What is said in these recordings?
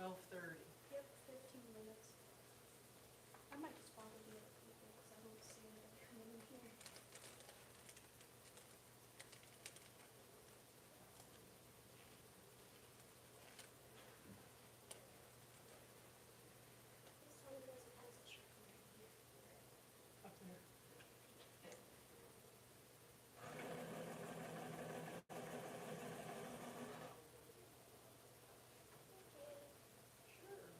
12:30. Yep, 15 minutes. I might just follow the other people because I don't see them coming in here. This one goes past the shop right here. Up there. Sure.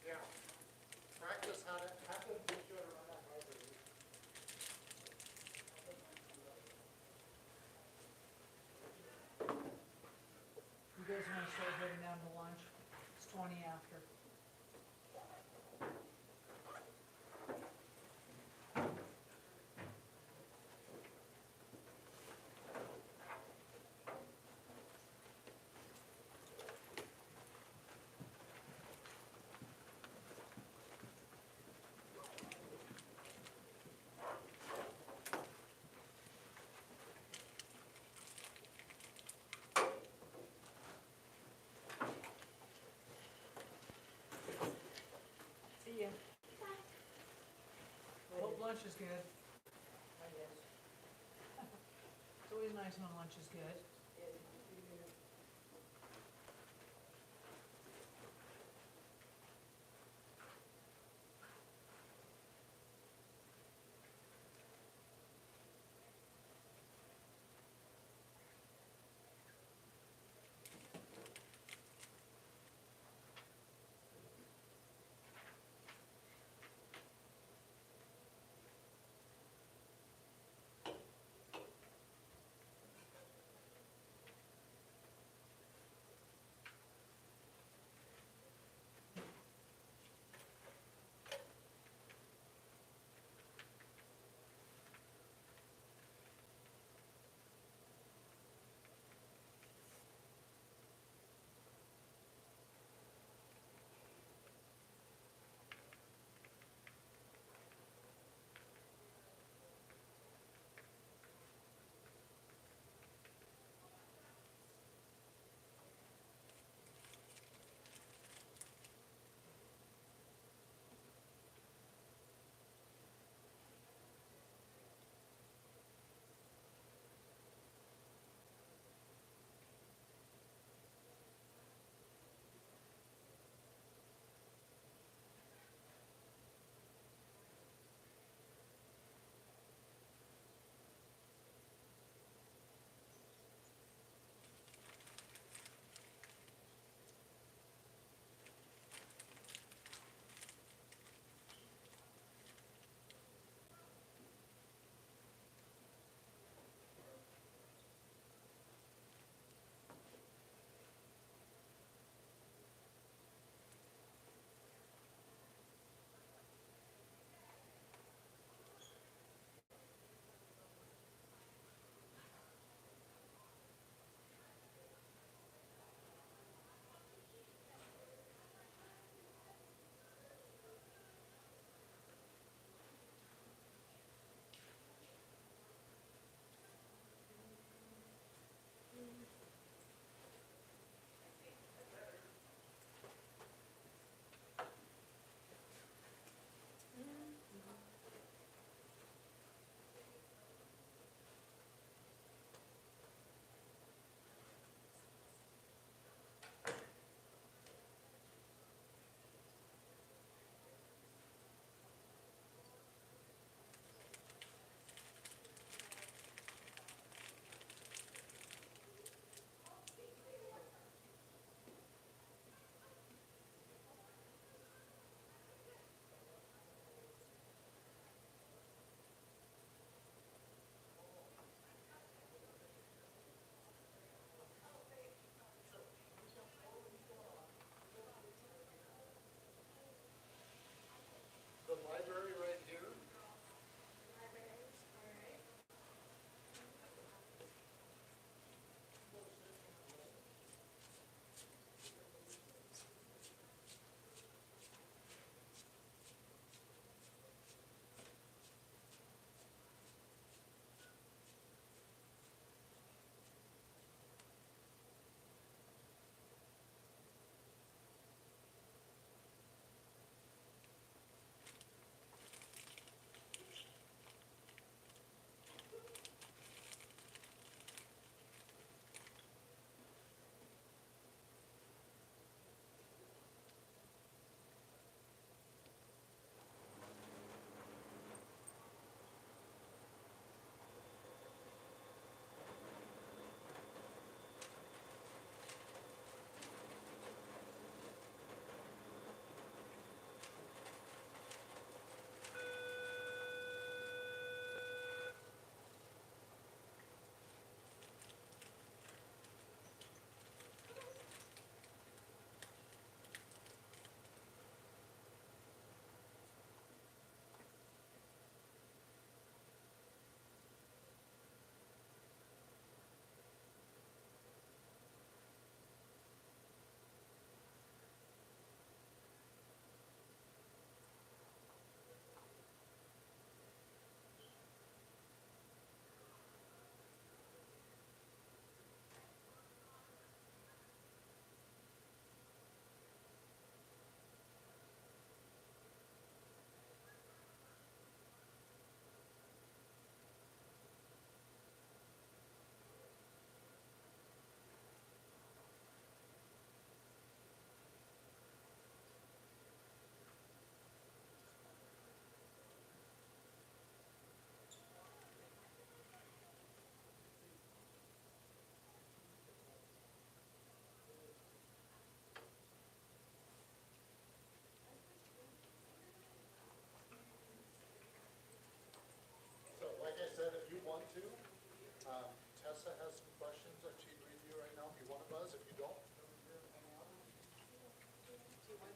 Yeah, practice how to be sure to run that hard. You guys want to start heading down to lunch? It's 20 after. See ya. Hope lunch is good. It's always nice when lunch is good.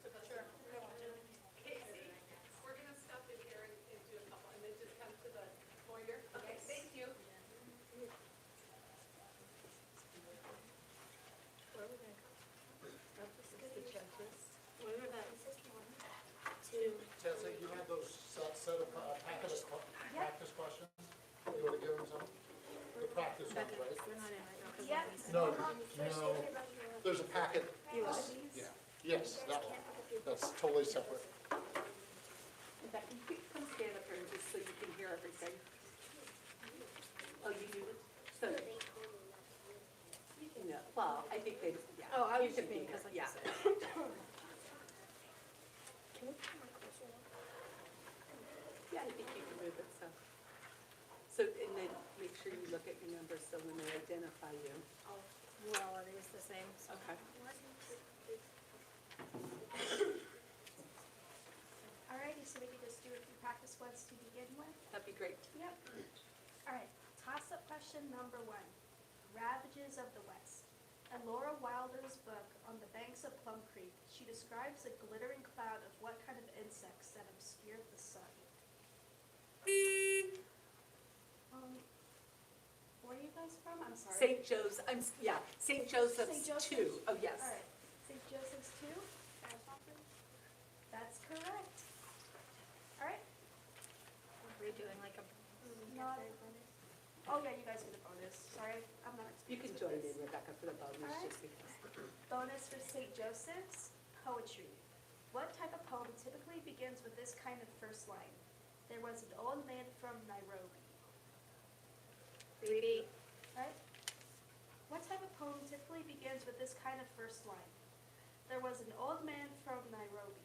Sure. Casey, we're gonna stop in here and do a couple, and then just come to the pointer. Okay, thank you. Where were they? The judges. Where were they? Two. Tessa, you have those set of packet of practice questions? You want to give them some? The practice ones, right? We're not in right now. 'cause Yeah. No, we're- no, there's a packet. Yeah, yes, that one. That's totally separate. And Becky, you can come stand up here just so you can hear everything. Oh, you do? So, no, well, I think they, yeah. Oh, I you was can just being, be because here, like you yeah. said. Can we come on closer? Yeah, I think you can move it, so. So, and then make sure you look at your numbers so when they identify you. Oh, well, are these the same? So- Okay. Alrighty, so we can just do a few practice ones to begin with. That'd be great. Yep. Alright, toss-up question number 1. Ravages of the West. In Laura Wilder's book, On the Banks of Plum Creek, she describes a glittering cloud of what kind of insects that obscured the sun? Where are you guys from? I'm sorry. St. Joe's, yeah, St. Joseph's St. Joseph's? 2. Oh, yes. Alright, St. Joseph's 2? That's correct. Alright, We're doing like a. Not- oh yeah, you guys get a bonus. Sorry, I'm not You can experienced join with in, this. Rebecca, for the bonus, Alright. just because. Bonus for St. Joseph's, poetry. What type of poem typically begins with this kind of first line? There was an old man from Nairobi. Repeat. Right? What type of poem typically begins with this kind of first line? There was an old man from Nairobi.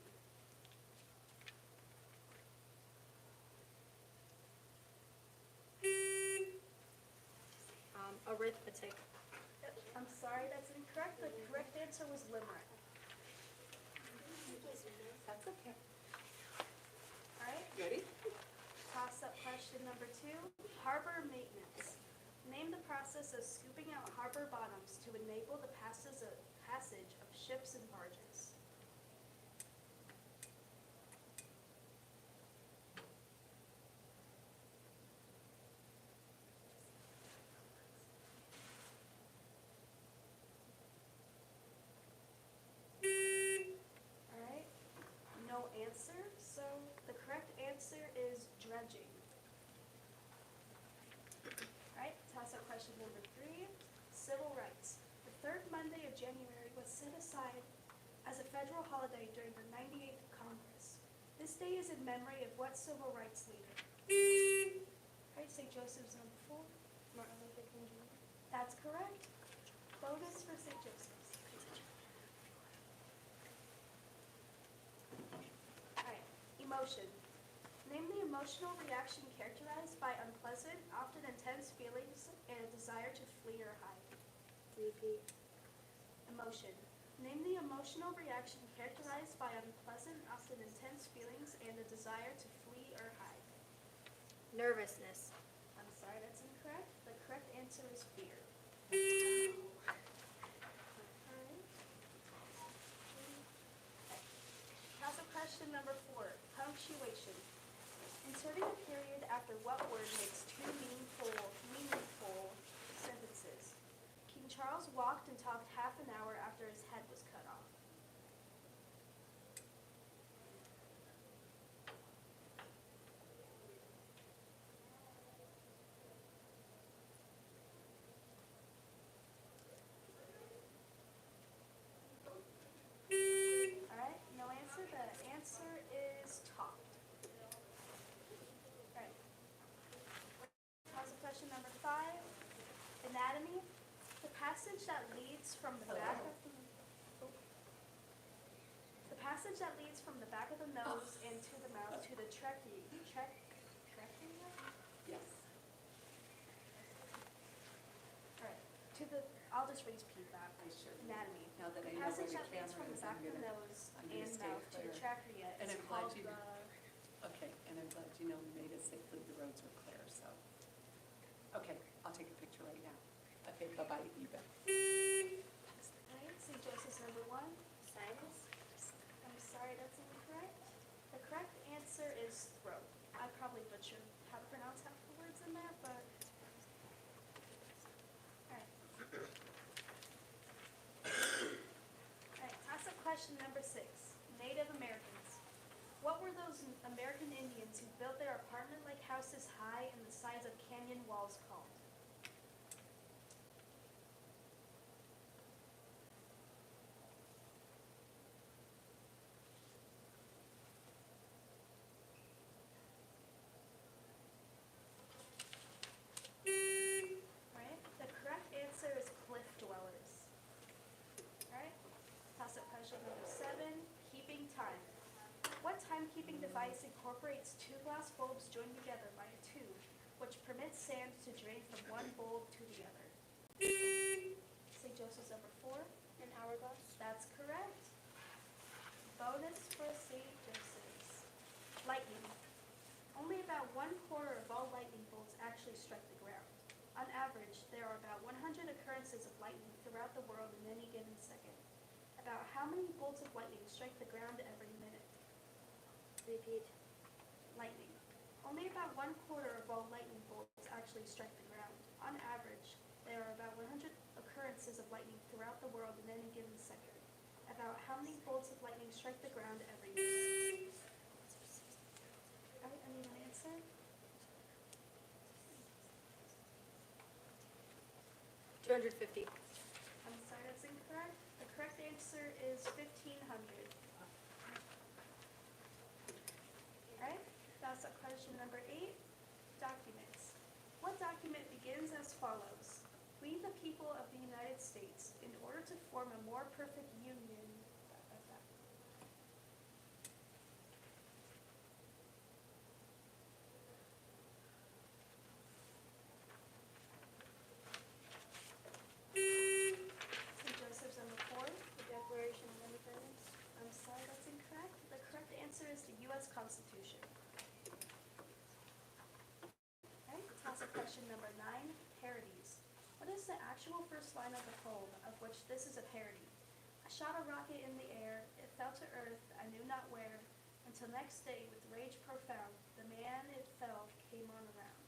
Arithmetic. I'm sorry, that's incorrect. The correct answer was limerick. That's okay. Alright? Ready? Toss-up question number 2. Harbor maintenance. Name the process of scooping out harbor bottoms to enable the passage of ships and barges. Alright, no answer, so the correct answer is dredging. Alright, toss-up question number 3, civil rights. The third Monday of January was set aside as a federal holiday during the 98th Congress. This day is in memory of what civil rights leader? Alright, St. Joseph's number 4. Martin Luther King Jr. That's correct. Bonus for St. Joseph's. Alright, emotion. Name the emotional reaction characterized by unpleasant, often intense feelings and a desire to flee or hide. Repeat. Emotion. Name the emotional reaction characterized by unpleasant, often intense feelings and a desire to flee or hide. Nervousness. I'm sorry, that's incorrect. The correct answer is fear. Alright. Toss-up question number 4, punctuation. Inserting a period after what word makes two meaningful sentences? King Charles walked and talked half an hour after his head was cut off. Alright, no answer. The answer is talked. Alright. Toss-up question number 5, anatomy. The passage that leads from the back of the passage that leads from the back of the nose and to the mouth to the trachea. Yes. Alright, to the, I'll just repeat that. I sure. Anatomy. Now that I The know where passage the that leads from camera the is, back I'm of the gonna, nose I'm gonna and stay mouth to the clear. trachea And is I'm glad called you- the, Okay, and I'm glad you know we made it safely, the roads were clear, so. Okay, I'll take a picture right now. Okay, bye-bye, you bet. alright, St. Joseph's number 1. Sinus. I'm sorry. sorry, that's incorrect. The correct answer is throat. I probably butchered how to pronounce half the words in that, but. Alright. Alright, toss-up question number 6. Native Americans. What were those American Indians who built their apartment-like houses high and the sides of canyon walls called? Right? The correct answer is cliff dwellers. Alright? Toss-up question number 7. Keeping time. What timekeeping device incorporates two glass bulbs joined together by a tube, which permits sand to drain from one bulb to the other? St. Joseph's number 4. An hourglass? That's correct. Bonus for St. Joseph's. Lightning. Only about 1/4 of all lightning bolts actually strike the ground. On average, there are about 100 occurrences of lightning throughout the world in any given second. About how many bolts of lightning strike the ground every minute? Repeat. Lightning. Only about 1/4 of all lightning bolts actually strike the ground. On average, there are about 100 occurrences of lightning throughout the world in any given second. About how many bolts of lightning strike the ground every minute? Alright, I need an answer. 250. I'm sorry, that's incorrect. The correct answer is 1,500. Alright, that's up question number 8. Documents. What document begins as follows? We, the people of the United States, in order to form a more perfect union. St. Joseph's number 4. The Declaration of Independence. I'm sorry, that's incorrect. The correct answer is the U.S. Constitution. Alright, toss-up question number 9. Parodies. What is the actual first line of the poem of which this is a parody? I shot a rocket in the air, it fell to earth, I knew not where, until next day with rage profound, the man it fell came on around.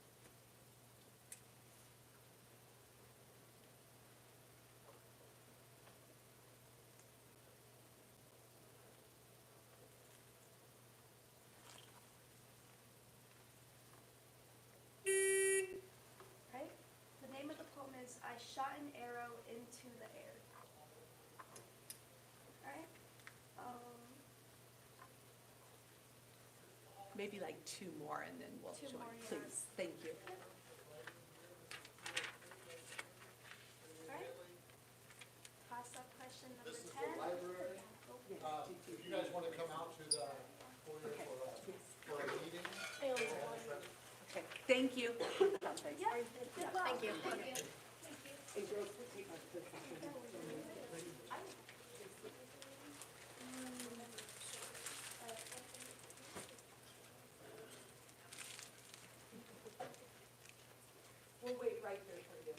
Right? The name of the poem is I Shot an Arrow into the Air. Alright? Maybe like 2 more and then we'll 2 join, more, yeah. please. Thank you. Alright? Toss-up question number This is 10. the library. Oh, If you guys want to come out to the foyer for a meeting. I only have one. Okay, thank you. Thanks. Yeah. Good luck. Thank you. We'll wait right here for you.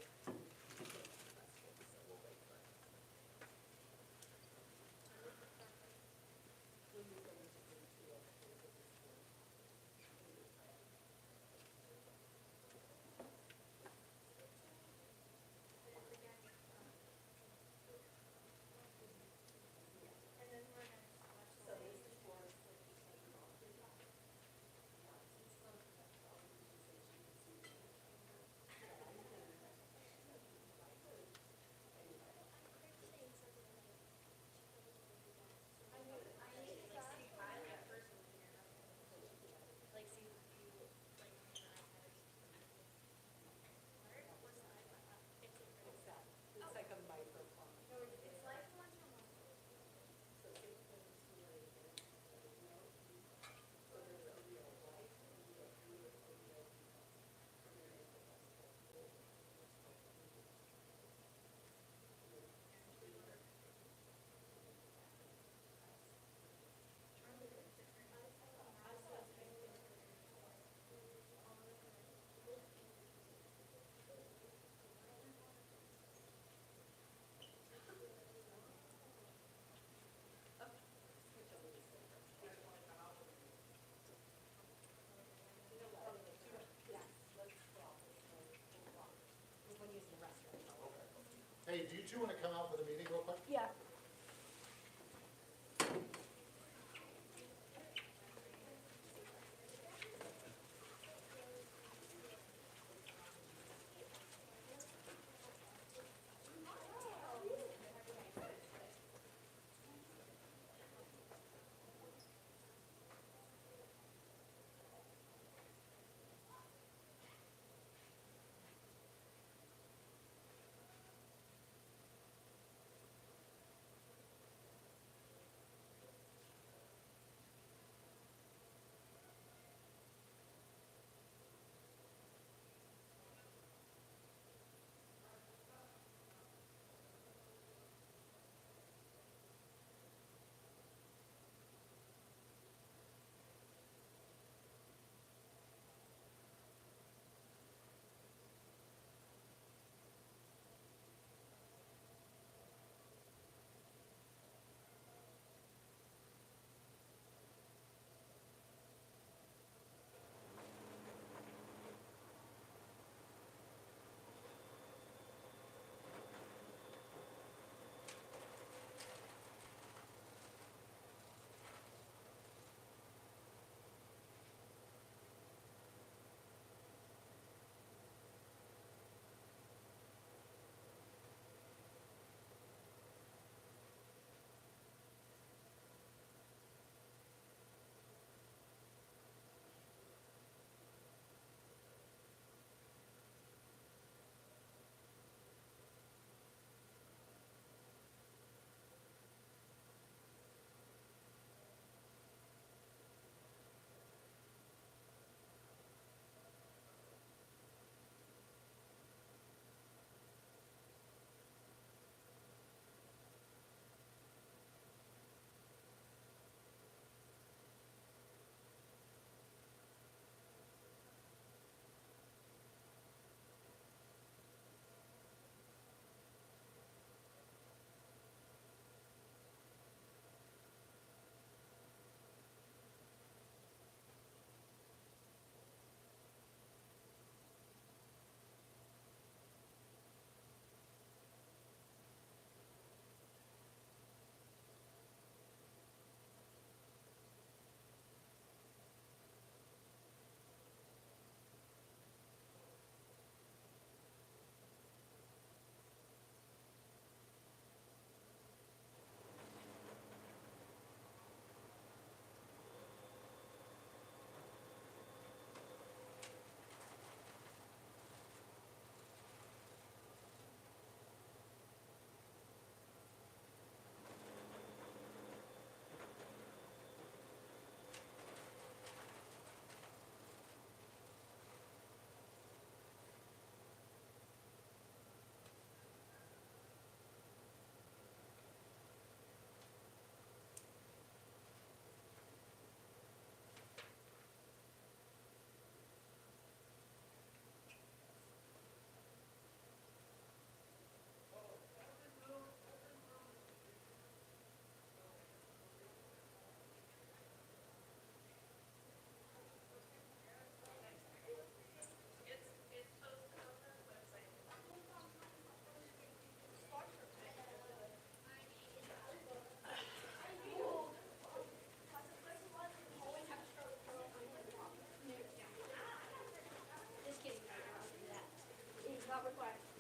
two want to come out for the meeting real quick? Yeah.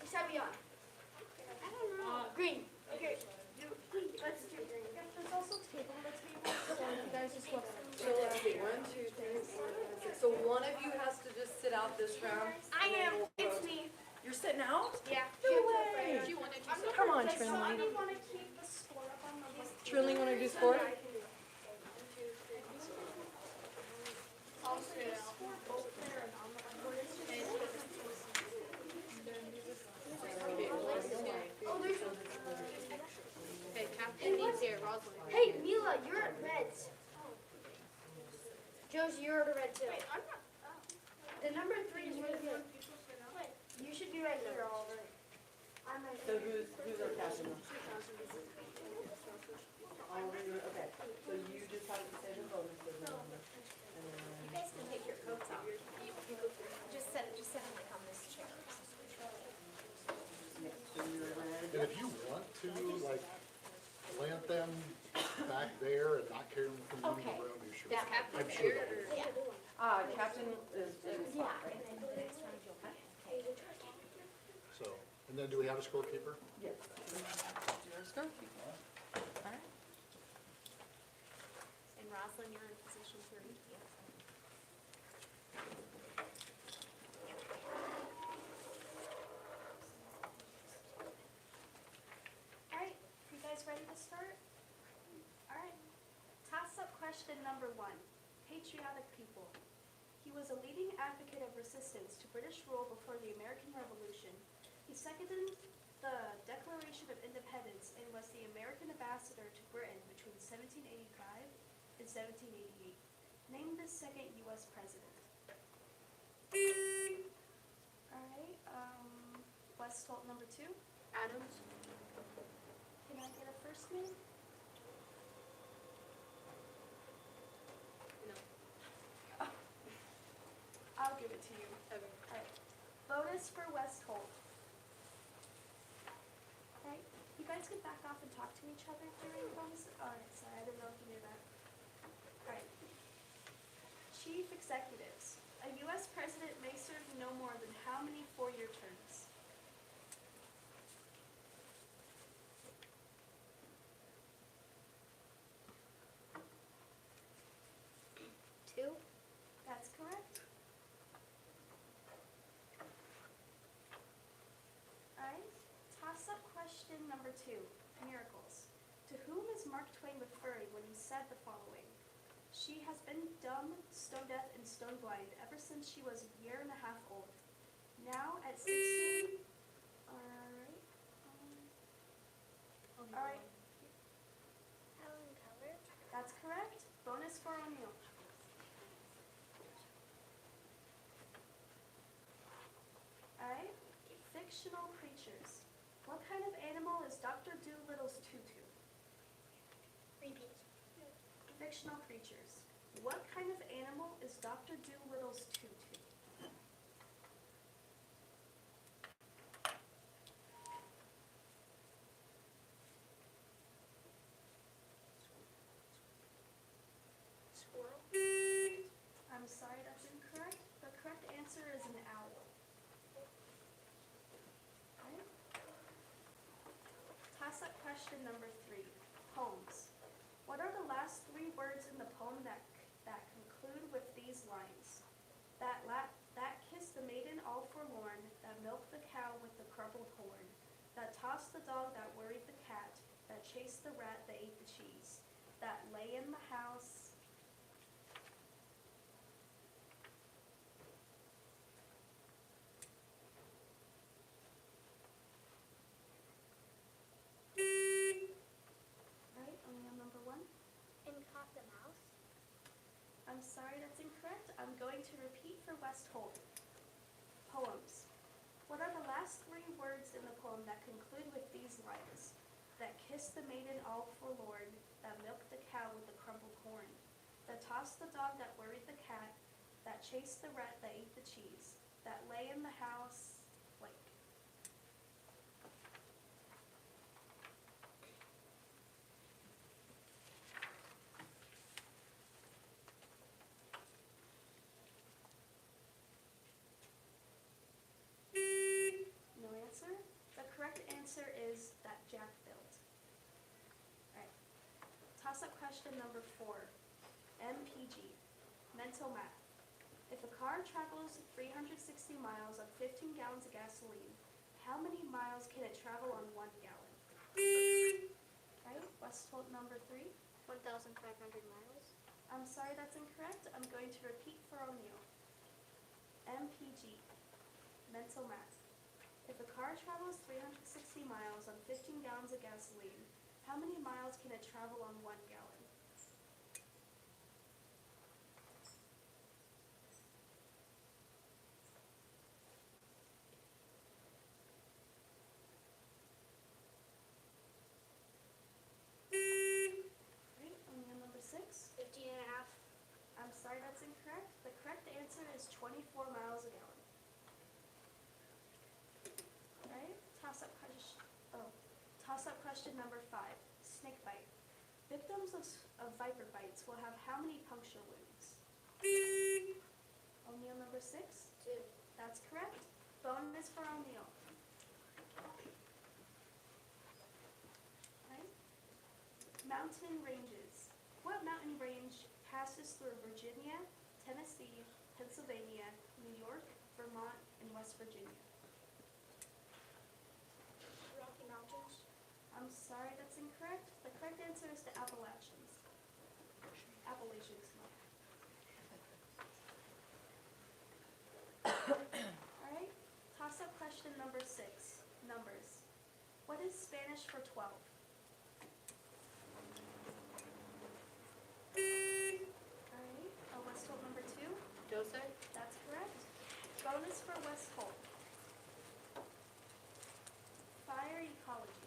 Savion. I don't know. Green. Okay. Let's do green. There's also table on the table, so you guys just look. So let's see, 1, 2, 3, 4, 5, 6. So one of you has to just sit out this round. I am. It's me. You're sitting out? Yeah. No way. Come on, Does Trinley. somebody want to keep the score up on the list? Trinley, want to do score? I can do it. I'll say score both there and on the board. It's just. Oh, there's. Okay, Captain needs here, Rosalind. Hey, Mila, you're at reds. Josie, you're at a red too. Wait, I'm not. The number 3 is right here. You should be right here, all right. I'm right So here. who's our captain? Okay, so you just have to say the bonuses. You guys can take your coats off. Just sit like on this chair. Yeah, so you're red. It if you want to, like, plant them back there and not carry them from room Okay. to room, you should. Yeah. I'm sure that would. Captain is in the spot, right? So, and then do we have a scorekeeper? Yes. Yours go. All right. And Rosalind, you're in position 3. Alright, you guys ready to start? Alright. Toss-up question number 1. Patriotic people. He was a leading advocate of resistance to British rule before the American Revolution. He seconded the Declaration of Independence and was the American ambassador to Britain between 1785 and 1788. Name the second U.S. president. Alright, West Holt number 2. Adams. Can I get a first name? No. I'll give it to you. Okay. Alright. Bonus for West Holt. Alright, you guys can back off and talk to each other during bonus. Alright, sorry, I didn't know if you knew that. Alright. Chief executives. A U.S. president may serve no more than how many 4-year terms? Two. That's correct. Alright, toss-up question number 2, miracles. To whom is Mark Twain referring when he said the following? She has been dumb, stone deaf, and stone blind ever since she was a year and a half old. Now at 16, alright, alright, Helen Keller. that's correct. Bonus for O'Neill. Alright, fictional creatures. What kind of animal is Dr. Doolittle's tutu? Repeat. Fictional creatures. What kind of animal is Dr. Doolittle's tutu? Squirrel. I'm sorry, that's incorrect. The correct answer is an owl. Alright. Toss-up question number 3. Poems. What are the last 3 words in the poem that conclude with these lines? That kissed the maiden all forlorn, that milked the cow with the crumpled horn, that tossed the dog that worried the cat, that chased the rat that ate the cheese, that lay in the house. Right, O'Neill number 1. And caught the mouse. I'm sorry, that's incorrect. I'm going to repeat for West Holt. Poems. What are the last 3 words in the poem that conclude with these lines? That kissed the maiden all forlorn, that milked the cow with the crumpled horn, that tossed the dog that worried the cat, that chased the rat that ate the cheese, that lay in the house, blank. No answer? The correct answer is that Jack built. Alright. Toss-up question number 4. MPG. Mental math. If a car travels 360 miles on 15 gallons of gasoline, how many miles can it travel on 1 gallon? Right, West Holt number 3. 1,500 miles. I'm sorry, that's incorrect. I'm going to repeat for O'Neill. MPG. Mental math. If a car travels 360 miles on 15 gallons of gasoline, how many miles can it travel on 1 gallon? Right, O'Neill number 6. 15 and a half. I'm sorry, that's incorrect. The correct answer is 24 miles a gallon. Right? Toss-up question. Oh, question number 5, snake bite. Victims of viper bites will have how many puncture wounds? O'Neill number 6? 2. That's correct. Bonus for O'Neill. Right. Mountain ranges. What mountain range passes through Virginia, Tennessee, Pennsylvania, New York, Vermont, and West Virginia? Rocky Mountains. I'm sorry, that's incorrect. The correct answer is the Appalachians. Appalachians. All right. Toss-up question number 6. Numbers. What is Spanish for 12? All right. West Holt number 2. 12. That's correct. Bonus for West Holt. Fire ecology.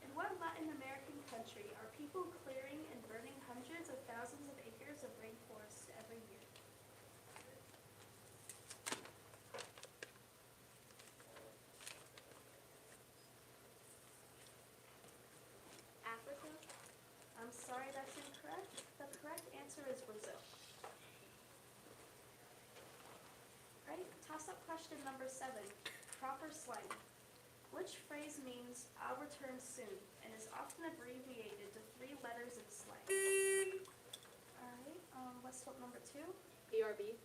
In what Latin American country are people clearing and burning hundreds of thousands of acres of rainforest every year? Africa. I'm sorry, that's incorrect. The correct answer is Brazil. Right, toss-up question number 7. Proper slang. Which phrase means "I'll return soon" and is often abbreviated to 3 letters in slang? Alright, West Holt number 2. BRB.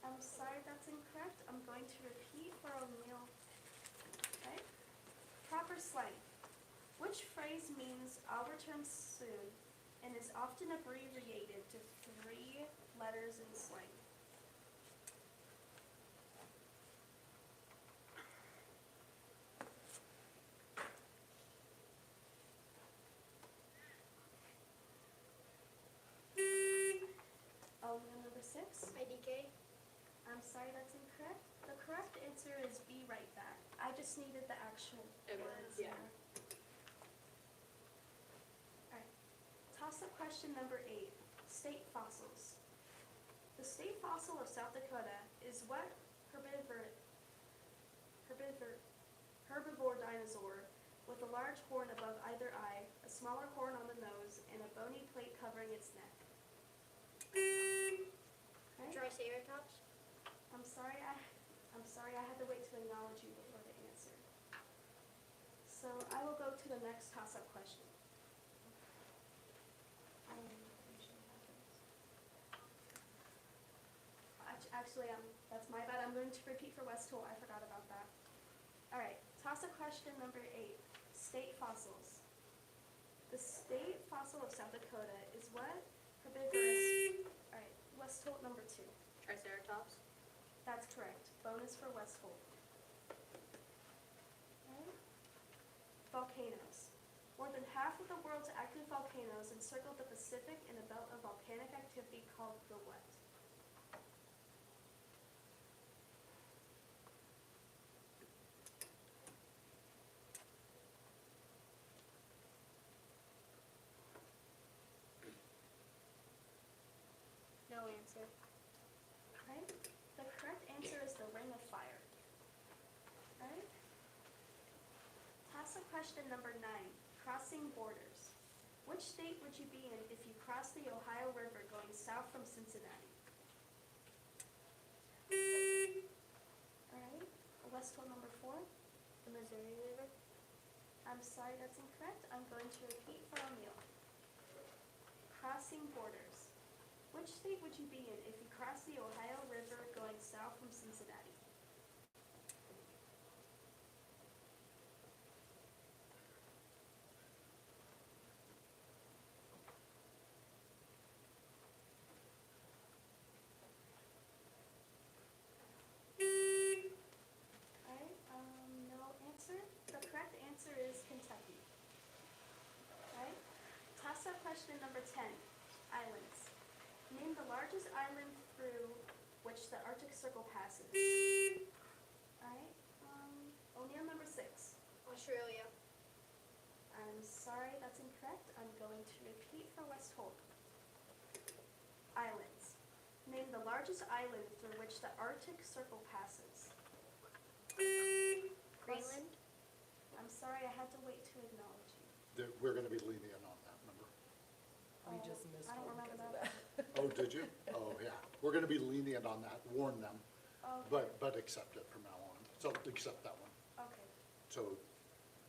I'm sorry, that's incorrect. I'm going to repeat for O'Neill. Okay. Proper slang. Which phrase means "I'll return soon" and is often abbreviated to 3 letters in slang? O'Neill number 6. IDK. I'm sorry, that's incorrect. The correct answer is "be right back." I just needed the actual words. Yeah. Alright. Toss-up question number 8. State fossils. The state fossil of South Dakota is what herbivore dinosaur with a large horn above either eye, a smaller horn on the nose, and a bony plate covering its neck? Okay. Triceratops. I'm sorry, I had to wait to acknowledge you before the answer. So I will go to the next toss-up question. Actually, that's my bad. I'm going to repeat for West Holt. I forgot about that. All right, toss-up question number 8. State fossils. The state fossil of South Dakota is what herbivorous? All right, West Holt number 2. Triceratops. That's correct. Bonus for West Holt. Okay. Volcanoes. More than half of the world's active volcanoes encircle the Pacific in a belt of volcanic activity called the what? No answer. Right? The correct answer is the Ring of Fire. Right? Toss-up question number 9. Crossing borders. Which state would you be in if you crossed the Ohio River going south from Cincinnati? Alright, West Holt number 4. The Missouri River. I'm sorry, that's incorrect. I'm going to repeat for O'Neill. Crossing borders. Which state would you be in if you crossed the Ohio River going south from Cincinnati? No answer. The correct answer is Kentucky. Right? Toss-up question number 10. Islands. Name the largest island through which the Arctic Circle passes. Alright, O'Neill number 6. Australia. I'm sorry, that's incorrect. I'm going to repeat for West Holt. Islands. Name the largest island through which the Arctic Circle passes. Greenland. I'm sorry, I had to wait to acknowledge you. That we're gonna be lenient on that, remember? We Oh, just missed I don't one remember because of that. Oh, did you? Oh, yeah. We're gonna be lenient on that, warn them, Okay, but accept it from now on. So accept that one. okay. So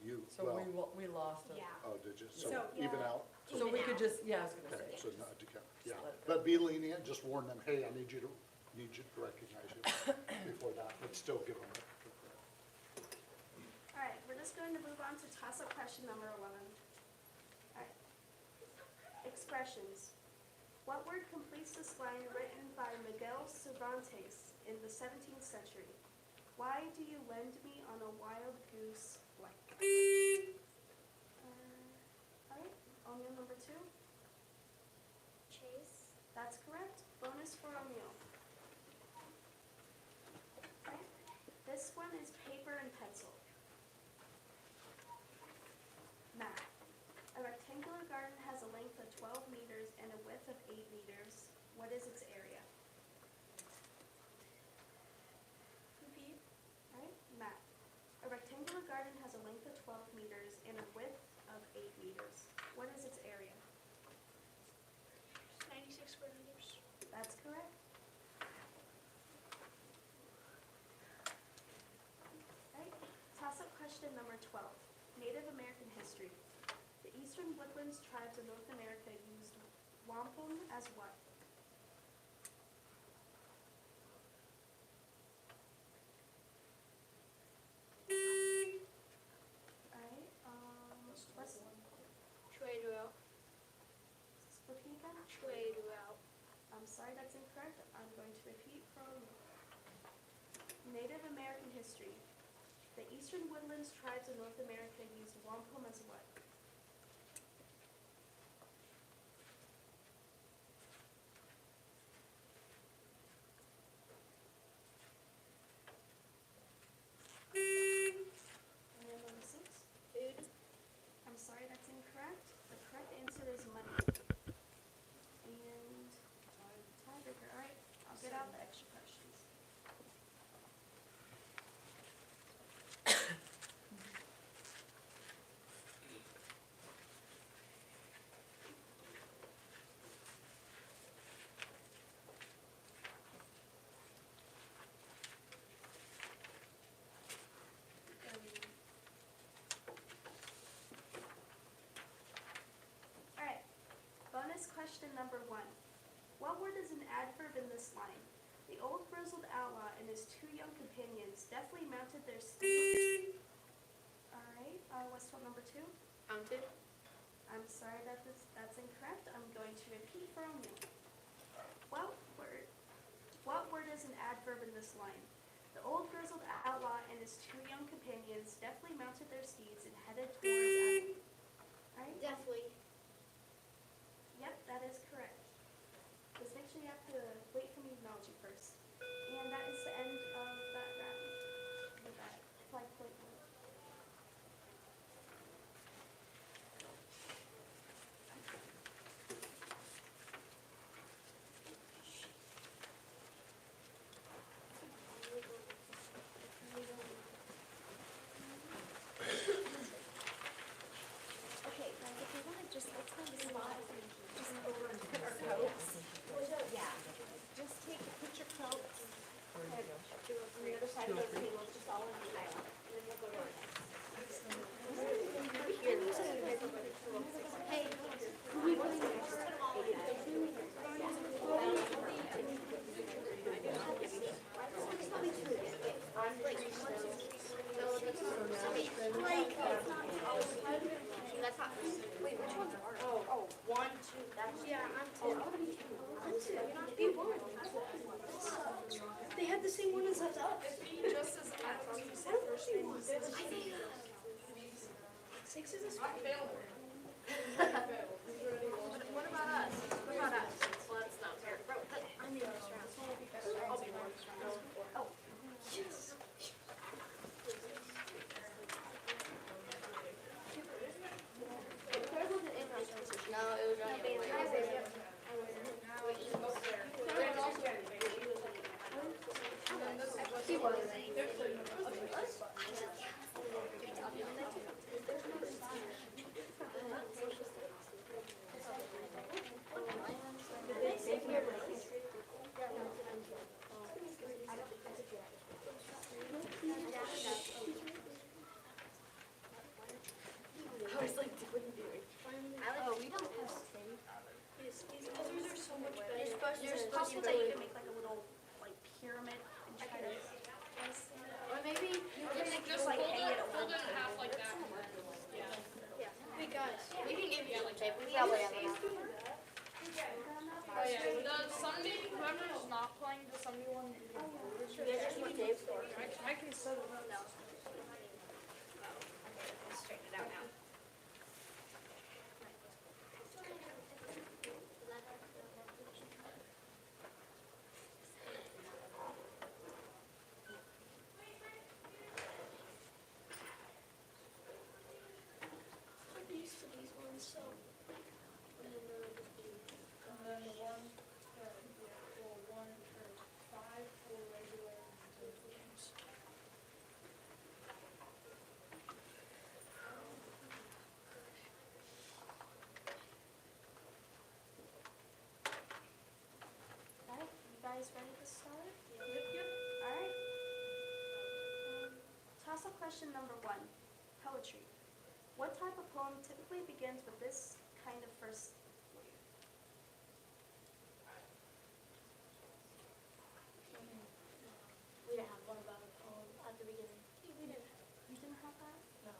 you, So well, we lost it. Yeah. oh, did you? So So, even yeah. out? So we could just, yeah, I was gonna Okay, say. so not to count, yeah. let it go. But be lenient, just warn them, hey, I need you to recognize you before that, but still give them the credit. All right, we're just going to move on to toss-up question number 11. All right. Expressions. What word completes this line written by Miguel Cervantes in the 17th century? Why do you lend me on a wild goose blank? All right, O'Neill number 2. Chase. That's correct. Bonus for O'Neill. Okay. This one is paper and pencil. Math. A rectangular garden has a length of 12 meters and a width of 8 meters. What is its area? Repeat. Right? Math. A rectangular garden has a length of 12 meters and a width of 8 meters. What is its area? 96 square meters. That's correct. Right. Toss-up question number 12. Native American history. The Eastern Woodlands tribes of North America used wampum as what? Alright, let's Chueduel. repeat again. Chueduel. I'm sorry, that's incorrect. I'm going to repeat from Native American history. The Eastern Woodlands tribes of North America used wampum as what? And then number 6. Food. I'm sorry, that's incorrect. The correct answer is money. And tiebreaker. All right, I'll get out the extra questions. All right, bonus question number 1. What word is an adverb in this line? The old grizzled outlaw and his 2 young companions deftly mounted their steeds. All right, Westfield number 2. Mounted. I'm sorry, that's incorrect. I'm going to repeat for O'Neill. What word is an adverb in this line? The old grizzled outlaw and his 2 young companions deftly mounted their steeds and headed towards Abilene. All right? Definitely. Yep, that is correct. Just make sure you have to wait for me to acknowledge you first. And that is the end of that round. With that 5.1. Okay, now if you wanna just, let's find a spot, just over and put our coats. Yeah, just put your coats. On the other side of those tables, just all in the aisle, and then we'll go to our next. Here, just hey. That's not, wait, which one's ours? Oh, 1, 2, that's. Yeah, I'm 2. I'm 2, you're not the one. They had the same one as us. Just as I thought you said first name was 6 is a spot. What about us? What about us? Well, that's not fair. I'm in this round. I'll be more this round. Oh, yes. No, it was running away. He was. it possible that you can make like a little, like, pyramid and try to? Or maybe you can make Just like hang it over Fold the it in half table. like that. Hey guys, We can give you like that. we probably have enough. Oh yeah, the Sunday, whoever's not playing the Sunday one, You guys just want Dave's for it. I can set it up. No. Straighten it out now. I'm used to these ones, so. And then one, one for 5 for regular and 2 for games. Alright, you guys ready to start? Yep. Alright. Toss-up question number 1, poetry. What type of poem typically begins with this kind of first word? We didn't have one about a poem at the beginning. We didn't. You didn't have that? No.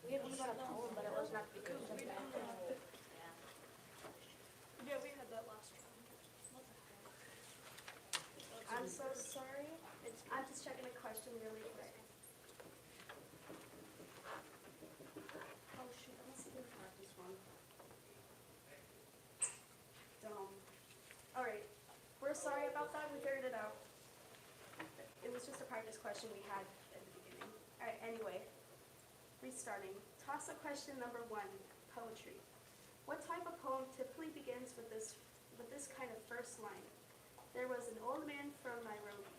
We had one about a poem, but it wasn't at the beginning. Yeah, we had that last time. I'm so sorry. I'm just checking a question really quick. Oh shoot, I must have practice one. Dumb. Alright, we're sorry about that, we figured it out. It was just a practice question we had at the beginning. Alright, anyway, restarting. Toss-up question number 1, poetry. What type of poem typically begins with this kind of first line? There was an old man from Nairobi.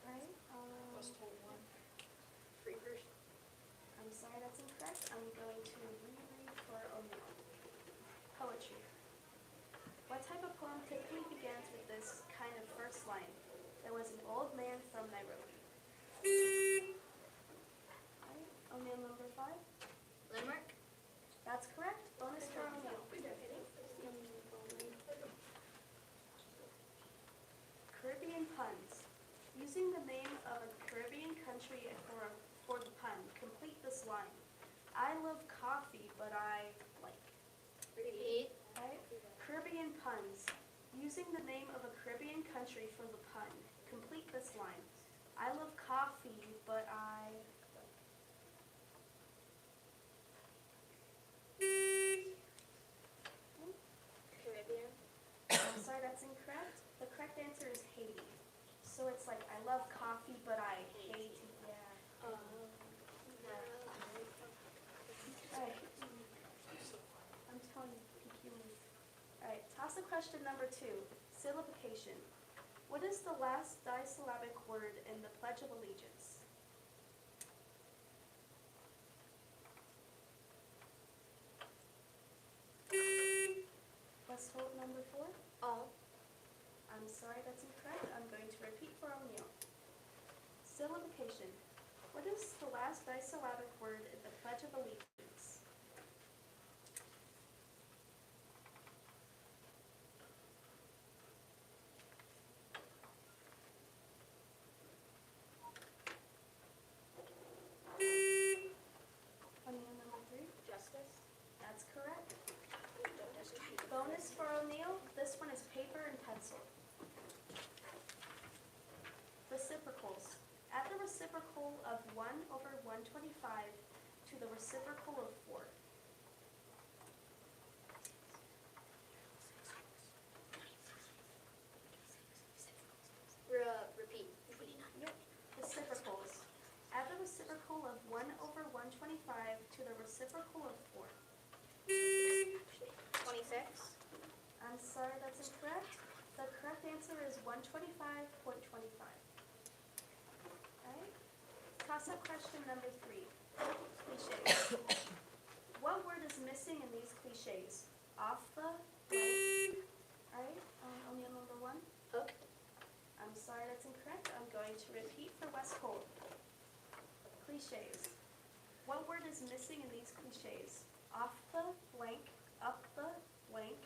Right, Was told one. Freakers. I'm sorry, that's incorrect. I'm going to reread for O'Neill. Poetry. What type of poem typically begins with this kind of first line? There was an old man from Nairobi. Right, O'Neill number 5. Limerick? That's correct. Bonus for O'Neill. Caribbean puns. Using the name of a Caribbean country for the pun, complete this line. I love coffee, but I like. Repeat. Right? Caribbean puns. Using the name of a Caribbean country for the pun, complete this line. I love coffee, but I. Caribbean? I'm sorry, that's incorrect. The correct answer is Haiti. So it's like, I love coffee, but I hate, yeah. Alright. I'm telling you, peculiar. Alright, toss-up question number 2, syllabification. What is the last disyllabic word in the Pledge of Allegiance? Let's vote number 4. All. I'm sorry, that's incorrect. I'm going to repeat for O'Neill. Syllabification. What is the last disyllabic word in the Pledge of Allegiance? O'Neill number 3. Justice? That's correct. Bonus for O'Neill. This one is paper and pencil. Reciprocals. Add the reciprocal of 1 over 125 to the reciprocal of 4. Repeat. Yep. Reciprocals. Add the reciprocal of 1 over 125 to the reciprocal of 4. 26. I'm sorry, that's incorrect. The correct answer is 125.25. Alright. Toss-up question number 3. Cliches. What word is missing in these cliches? Off the blank. Alright, O'Neill number 1. Hook. I'm sorry, that's incorrect. I'm going to repeat for West Holt. Cliches. What word is missing in these cliches? Off the blank, up the blank,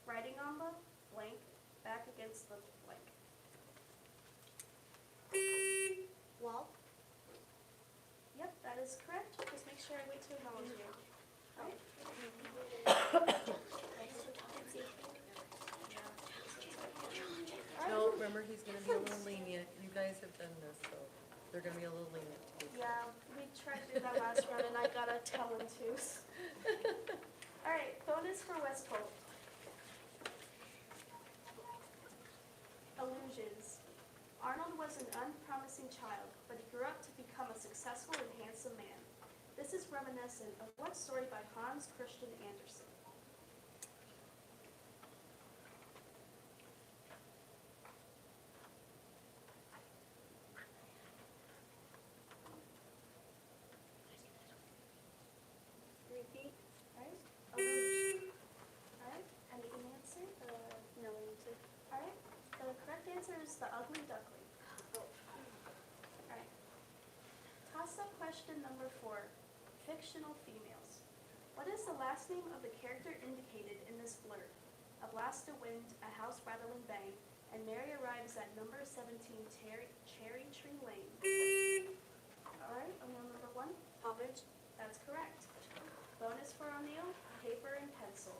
writing on the blank, back against the blank. Wall? Yep, that is correct. Just make sure I wait to acknowledge you. Alright. No, remember, he's gonna be a little lenient. You guys have done this, so they're gonna be a little lenient to you. Yeah, we tried to do that last round and I got a tell and twos. Alright, bonus for West Holt. Illusions. Arnold was an unpromising child, but he grew up to become a successful and handsome man. This is reminiscent of what story by Hans Christian Andersen? Repeat? Alright, illusion. Alright, any answer? No answer. Alright, the correct answer is the ugly duckling. Alright. Toss-up question number 4. Fictional females. What is the last name of the character indicated in this blurb? A blast of wind, a house rattling bang, and Mary arrives at number 17 Cherry Tree Lane. Alright, O'Neill number 1. Poppage? That's correct. Bonus for O'Neill, paper and pencil.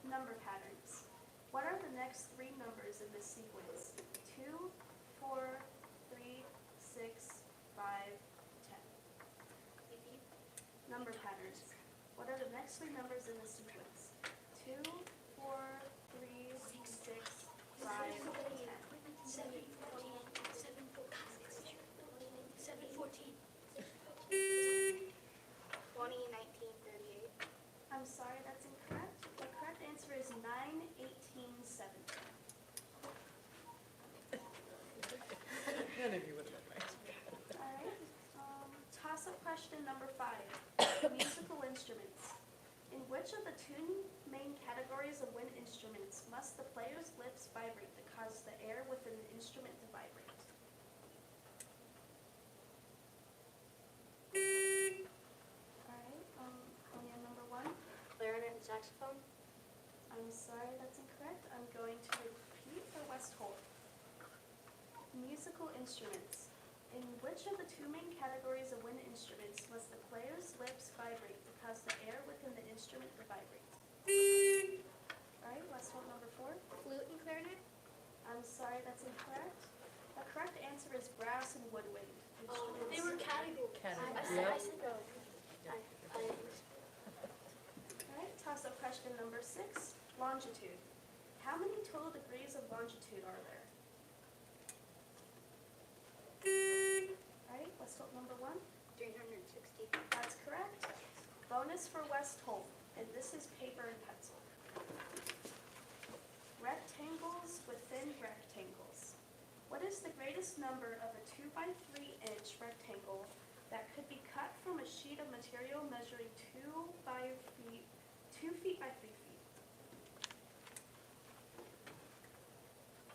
Number patterns. What are the next 3 numbers in this sequence? 2, 4, 3, 6, 5, 10. Repeat? Number patterns. What are the next 3 numbers in this sequence? 2, 4, 3, 6, 5, 10. 7, 14, 20, 19, 38. I'm sorry, that's incorrect. The correct answer is 9, 18, 17. None of you would have been right. Alright, toss-up question number 5. Musical instruments. In which of the 2 main categories of wind instruments must the player's lips vibrate to cause the air within the instrument to vibrate? Alright, O'Neill number 1. Clarinet and saxophone? I'm sorry, that's incorrect. I'm going to repeat for West Holt. Musical instruments. In which of the 2 main categories of wind instruments must the player's lips vibrate to cause the air within the instrument to vibrate? Alright, West Holt number 4. Flute and clarinet? I'm sorry, that's incorrect. The correct answer is brass and woodwind instruments. They were categories. Categories. I Yep. said no. Alright, toss-up question number 6. Longitude. How many total degrees of longitude are there? Alright, West Holt number 1. 360. That's correct. Bonus for West Holt, and this is paper and pencil. Rectangles within rectangles. What is the greatest number of a 2x3-inch rectangle that could be cut from a sheet of material measuring 2 feet by 3 feet?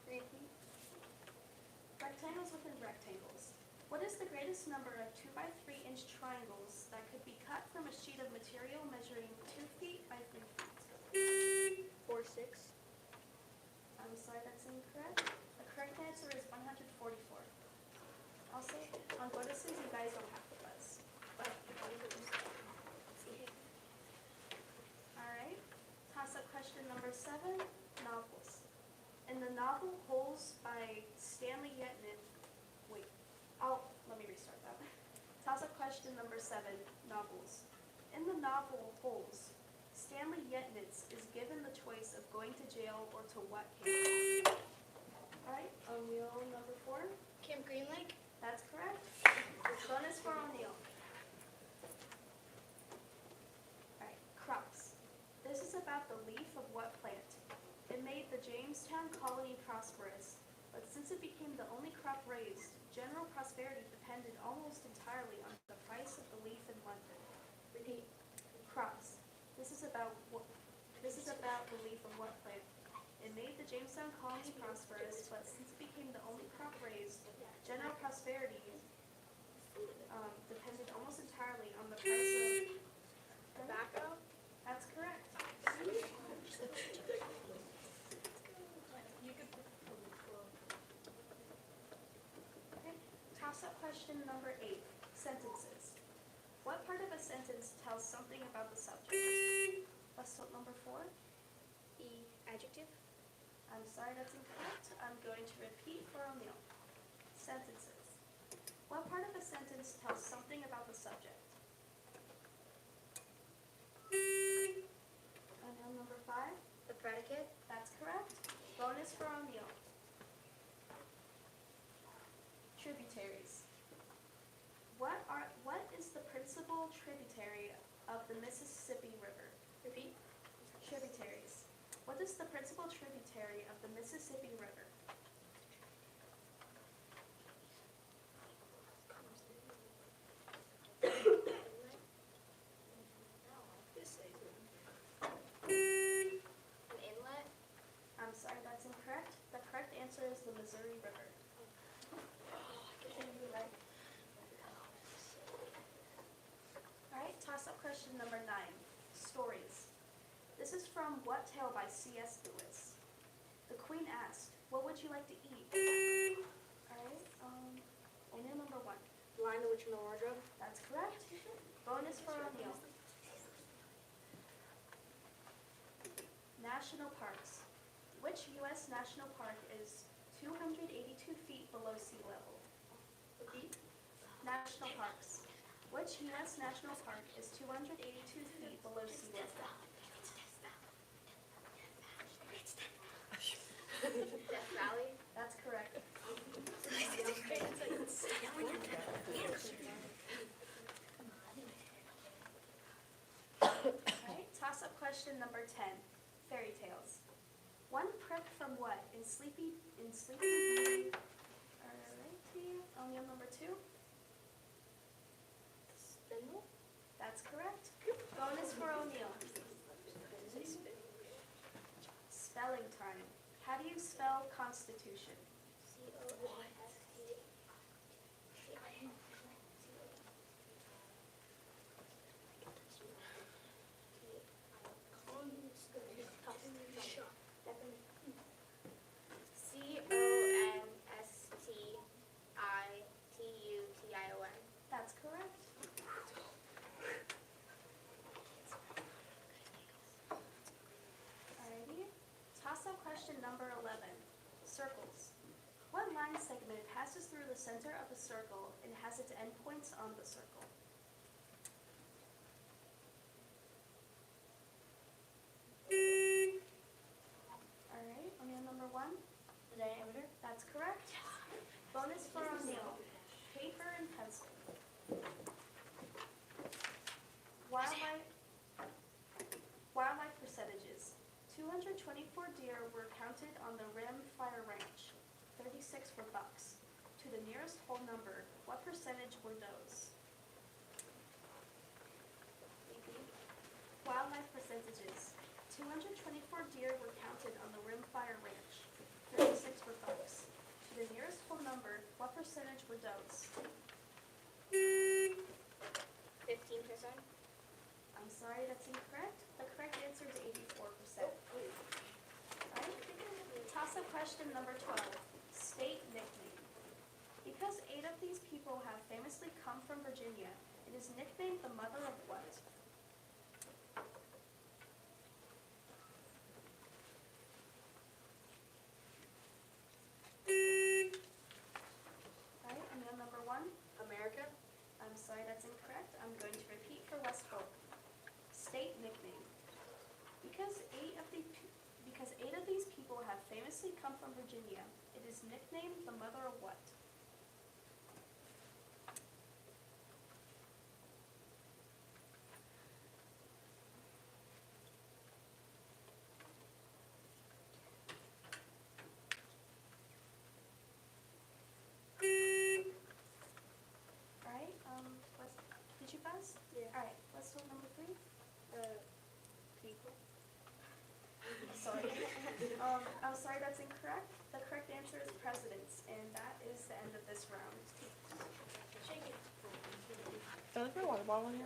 Repeat? Rectangles within rectangles. What is the greatest number of 2x3-inch triangles that could be cut from a sheet of material measuring 2 feet by 3 feet? 4, 6. I'm sorry, that's incorrect. The correct answer is 144. Also, on bonuses, you guys don't have to buzz. Alright, toss-up question number 7, novels. In the novel Holes by Stanley Yetman, let me restart that. Toss-up question number 7, novels. In the novel Holes, Stanley Yetnitz is given the choice of going to jail or to what camp? Alright, O'Neill number 4. Camp Green Lake? That's correct. Bonus for O'Neill. Alright, crops. This is about the leaf of what plant? It made the Jamestown colony prosperous, but since it became the only crop raised, general prosperity depended almost entirely on the price of the leaf in London. Repeat. Crops. This is about the leaf of what plant? It made the Jamestown colony prosperous, but since it became the only crop raised, general prosperity depended almost entirely on the price of Tobacco? That's correct. Okay, toss-up question number 8, sentences. What part of a sentence tells something about the subject? Let's start number 4. E, adjective. I'm sorry, that's incorrect. I'm going to repeat for O'Neill. Sentences. What part of a sentence tells something about the subject? O'Neill, number 5. The predicate. That's correct. Bonus for O'Neill. Tributaries. What is the principal tributary of the Mississippi River? Repeat. Tributaries. What is the principal tributary of the Mississippi River? An inlet. I'm sorry, that's incorrect. The correct answer is the Missouri River. Alright, toss-up question number 9. Stories. This is from What Tale by C.S. Lewis. The Queen asked, "What would you like to eat?" Alright, O'Neill, number 1. Lion, the Witch, and the Wardrobe. That's correct. Bonus for O'Neill. National parks. Which U.S. national park is 282 feet below sea level? Repeat. National parks. Which U.S. national park is 282 feet below sea level? Death Valley. That's correct. Alright, toss-up question number 10. Fairy tales. One prick from what? In Sleepy Beauty. Alrighty, O'Neill, number 2. Spindle. That's correct. Bonus for O'Neill. Spelling time. How do you spell Constitution? Constitution. That's correct. Alrighty. Toss-up question number 11. Circles. What line segment passes through the center of a circle and has its endpoints on the circle? Alright, O'Neill, number 1. The diameter. That's correct. Bonus for O'Neill. Paper and pencil. Wildlife percentages. 224 deer were counted on the Rim Fire Ranch. 36 were bucks. To the nearest whole number, what percentage were does? Wildlife percentages. 224 deer were counted on the Rim Fire Ranch. 36 were bucks. To the nearest whole number, what percentage were does? 15%. I'm sorry, that's incorrect. The correct answer is 84%. Alright. Toss-up question number 12. State nickname. Because 8 of these people have famously come from Virginia, it is nicknamed the mother of what? Alright, O'Neill, number 1. America. I'm sorry, that's incorrect. I'm going to repeat for West Fork. State nickname. Because 8 of these people have famously come from Virginia, it is nicknamed the mother of what? Alright, did you pass? Yeah. Alright, let's do number 3. People. Sorry. Can I put a water bottle in here?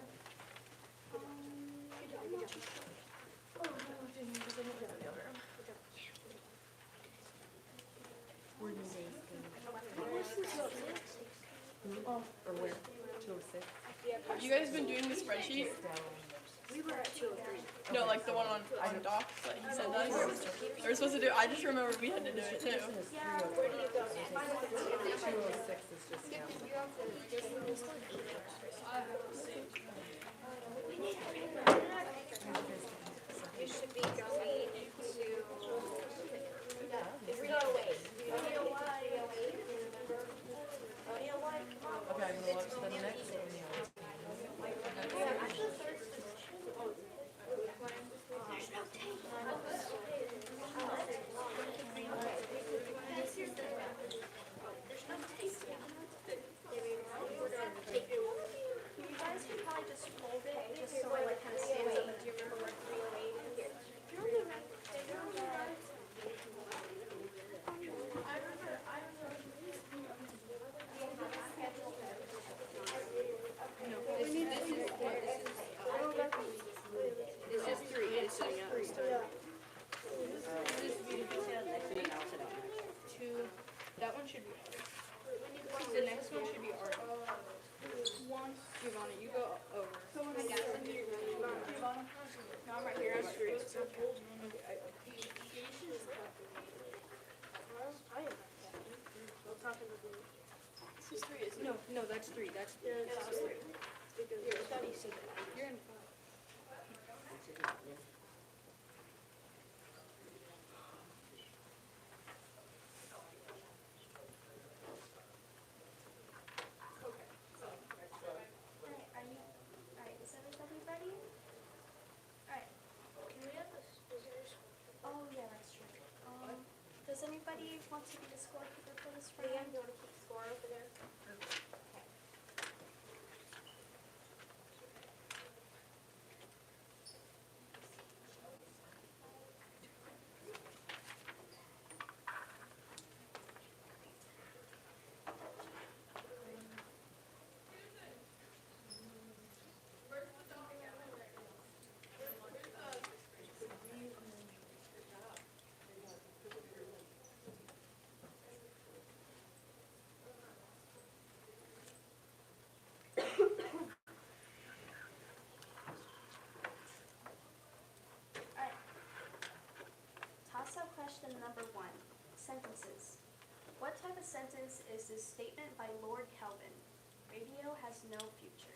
Where do you guys go? Or where? 206? Have you guys been doing the spreadsheet? We were at 203. No, like the one on docs, like you said that. We're supposed to do, I just remember we had to do it too. Yeah, where do you go? 206 is just down. You should be going to 308. 308, come on. Okay, I'm gonna look to the next one. You guys can probably just fold it, just so it like kind of stands up. Do you remember where 308 is? That one should be art. The next one should be art. Giovanna, you go over. I got it. Giovanna? No, I'm right here. I'm screwed. This is three, isn't it? No, that's three. That's three. Here, I thought he said that. You're in five. Alright, is everybody ready? Alright. Can we have the scissors? Oh, yeah, that's true. Does anybody want to be the scorekeeper for this round? Leanne, do you want to keep score over there? Toss-up question number 1. Sentences. What type of sentence is this statement by Lord Kelvin? Radio has no future.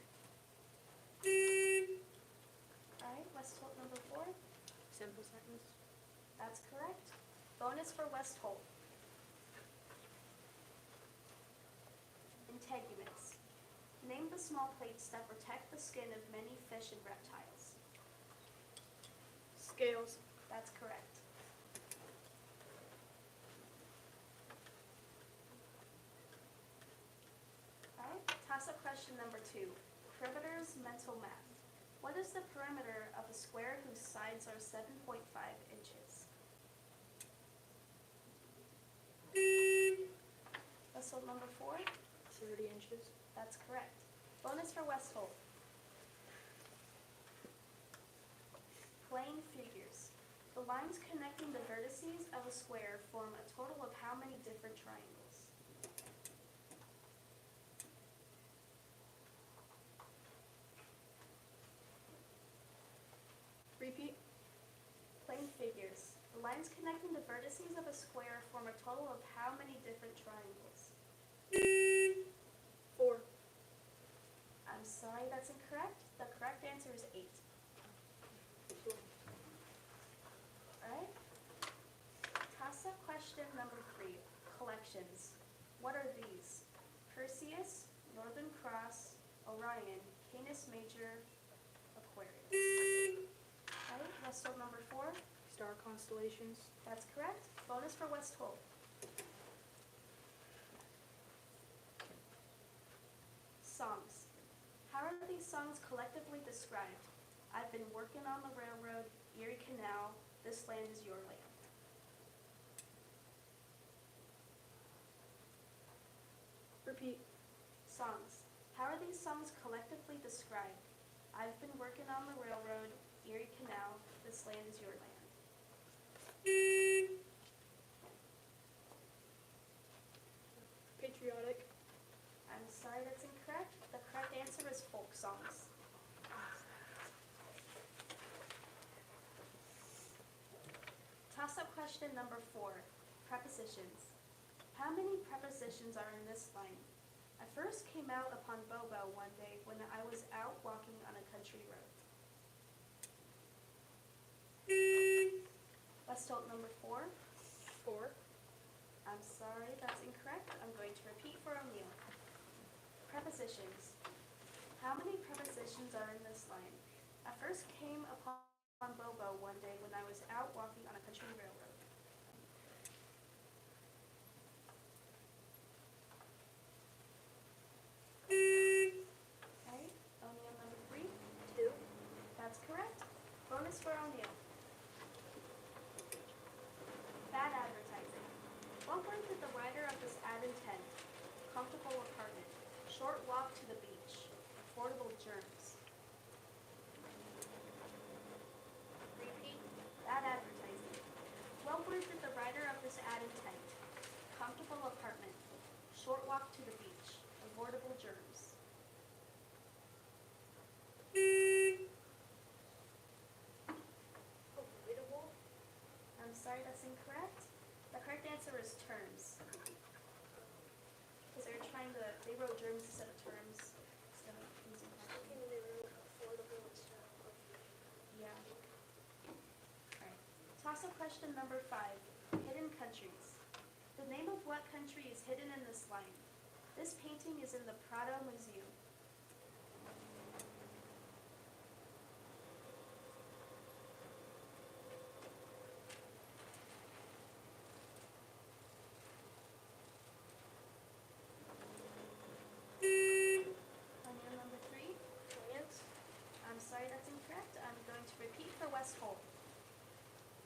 Alright, West Holt number 4. Simple sentence. That's correct. Bonus for West Holt. Integuments. Name the small plates that protect the skin of many fish and reptiles. Scales. That's correct. Alright, toss-up question number 2. Perimeter's mental math. What is the perimeter of a square whose sides are 7.5 inches? West Holt number 4. 30 inches. That's correct. Bonus for West Holt. Plane figures. The lines connecting the vertices of a square form a total of how many different triangles? Repeat. Plane figures. The lines connecting the vertices of a square form a total of how many different triangles? 4. I'm sorry, that's incorrect. The correct answer is 8. Alright. Toss-up question number 3. Collections. What are these? Perseus, Northern Cross, Orion, Canis Major, Aquarius. Alright, West Holt number 4. Star constellations. That's correct. Bonus for West Holt. Songs. How are these songs collectively described? I've been working on the railroad, Erie Canal, this land is your land. Repeat. Songs. How are these songs collectively described? I've been working on the railroad, Erie Canal, this land is your land. Patriotic. I'm sorry, that's incorrect. The correct answer is folk songs. Toss-up question number 4, prepositions. How many prepositions are in this line? I first came out upon Bobo one day when I was out walking on a country road. Let's start number 4. 4. I'm sorry, that's incorrect. I'm going to repeat for O'Neill. Prepositions. How many prepositions are in this line? I first came upon Bobo one day when I was out walking on a country railroad. Right, O'Neill number 3. 2. That's correct. Bonus for O'Neill. Bad advertising. What word did the writer of this ad intend? Comfortable apartment. Short walk to the beach. Affordable germs. Repeat. Bad advertising. What word did the writer of this ad intend? Comfortable apartment. Short walk to the beach. Avoidable germs. Avoidable. I'm sorry, that's incorrect. The correct answer is terms. Because they wrote germs instead of terms. Instead of using that. And they were affordable instead of. Yeah. Alright. Toss-up question number 5. Hidden countries. The name of what country is hidden in this line? This painting is in the Prado Museum. O'Neill number 3. France. I'm sorry, that's incorrect. I'm going to repeat for West Holt.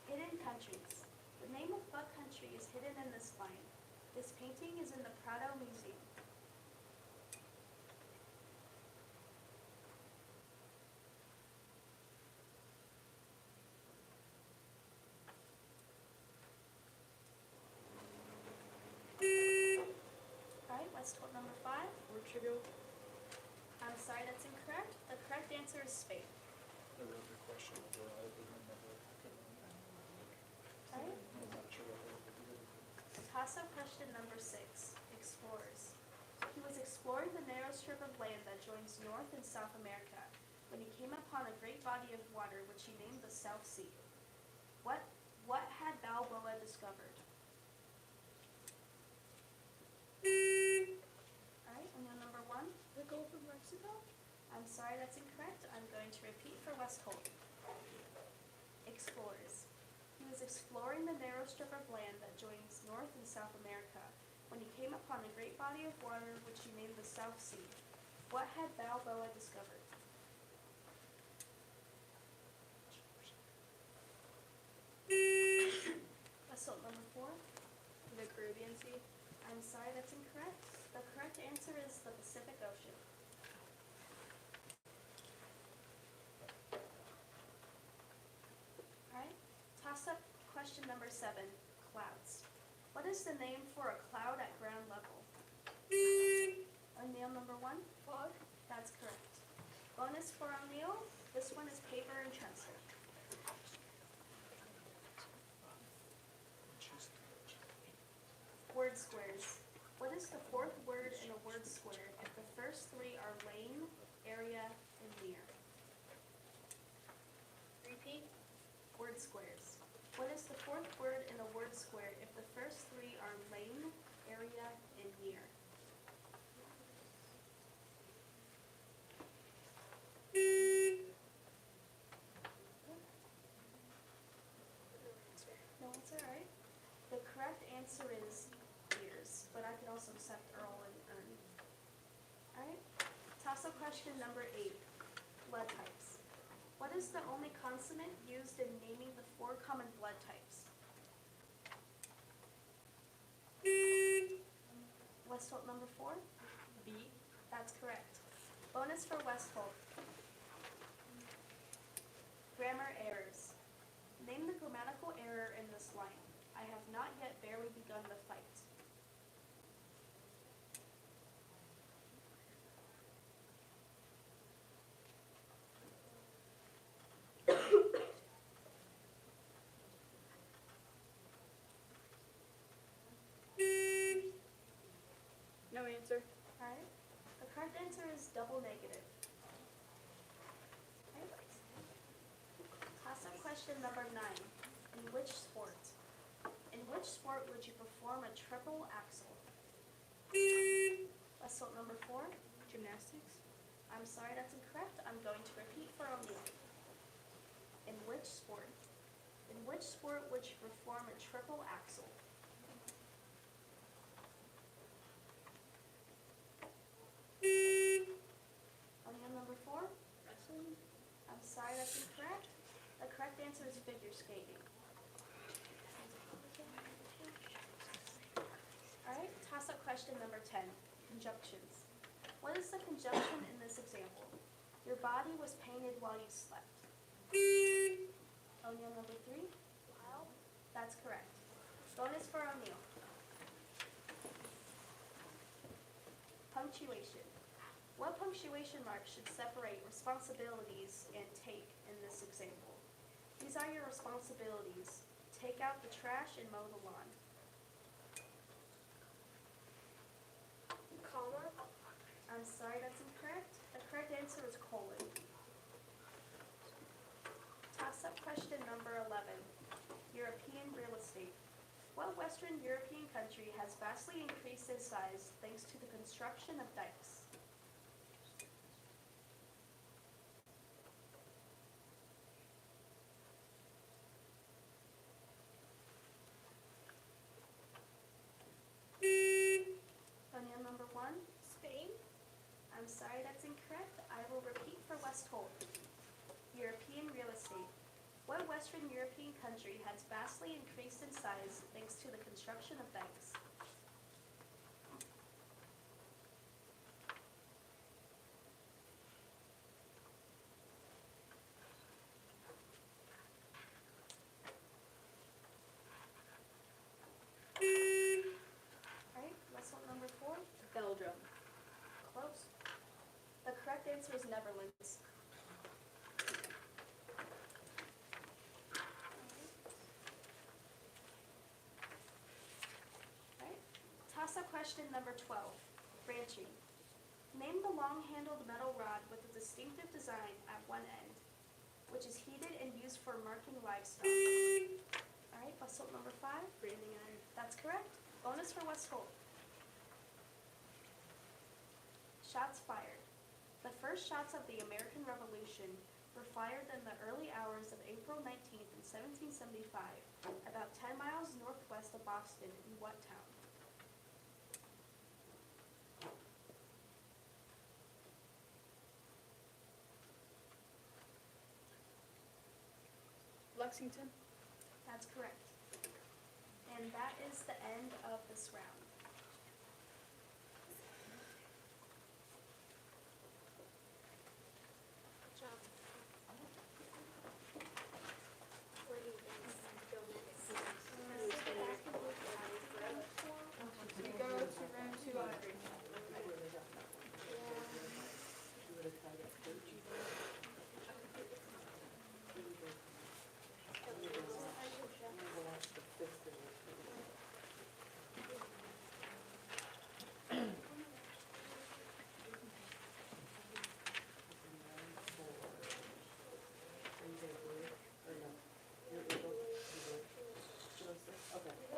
Hidden countries. The name of what country is hidden in this line? This painting is in the Prado Museum. Alright, West Holt number 5. Portugal. I'm sorry, that's incorrect. The correct answer is Spain. I wrote the question over, I didn't remember. I couldn't remember. Alright. I'm not sure what I did. Toss-up question number 6. Explorers. He was exploring the narrow strip of land that joins North and South America when he came upon a great body of water which he named the South Sea. What had Balboa discovered? Alright, O'Neill number 1. The Gulf of Mexico. I'm sorry, that's incorrect. I'm going to repeat for West Holt. Explorers. He was exploring the narrow strip of land that joins North and South America when he came upon a great body of water which he named the South Sea. What had Balboa discovered? Assault number 4. The Caribbean Sea. I'm sorry, that's incorrect. The correct answer is the Pacific Ocean. Alright, toss-up question number 7, clouds. What is the name for a cloud at ground level? O'Neill number 1? Fog. That's correct. Bonus for O'Neill, this one is paper and pencil. Word squares. What is the 4th word in a word square if the first 3 are lane, area, and near? Repeat. Word squares. What is the 4th word in a word square if the first 3 are lane, area, and near? No, it's alright. The correct answer is years, but I could also accept Earl and Ernie. Alright, toss-up question number 8, blood types. What is the only consonant used in naming the 4 common blood types? West Holt number 4? B. That's correct. Bonus for West Holt. Grammar errors. Name the grammatical error in this line. I have not yet barely begun the fight. No answer. Alright. The correct answer is double negative. Right. Toss-up question number 9. In which sport? In which sport would you perform a triple axel? Assault number 4. Gymnastics. I'm sorry, that's incorrect. I'm going to repeat for O'Neill. In which sport? In which sport would you perform a triple axel? O'Neill number 4. Wrestling. I'm sorry, that's incorrect. The correct answer is figure skating. Alright, toss-up question number 10. Conjunctions. What is the conjunction in this example? Your body was painted while you slept. O'Neill number 3. Wow. That's correct. Bonus for O'Neill. Punctuation. What punctuation mark should separate responsibilities and take in this example? These are your responsibilities. Take out the trash and mow the lawn. Comma. I'm sorry, that's incorrect. The correct answer is colon. Toss-up question number 11. European real estate. What Western European country has vastly increased its size thanks to the construction of dikes? O'Neill number 1. Spain. I'm sorry, that's incorrect. I will repeat for West Holt. European real estate. What Western European country has vastly increased in size thanks to the construction of dikes? Alright, West Holt number 4. Belgium. Close. The correct answer is Netherlands. Alright. Toss-up question number 12. Branching. Name the long-handled metal rod with a distinctive design at one end, which is heated and used for marking livestock. Alright, West Holt number 5. Branding iron. That's correct. Bonus for West Holt. Shots fired. The first shots of the American Revolution were fired in the early hours of April 19th in 1775, about 10 miles northwest of Boston in what town? Lexington. That's correct. And that is the end of this round. Good job. Where do you guys go next? We go to room 2, Audrey.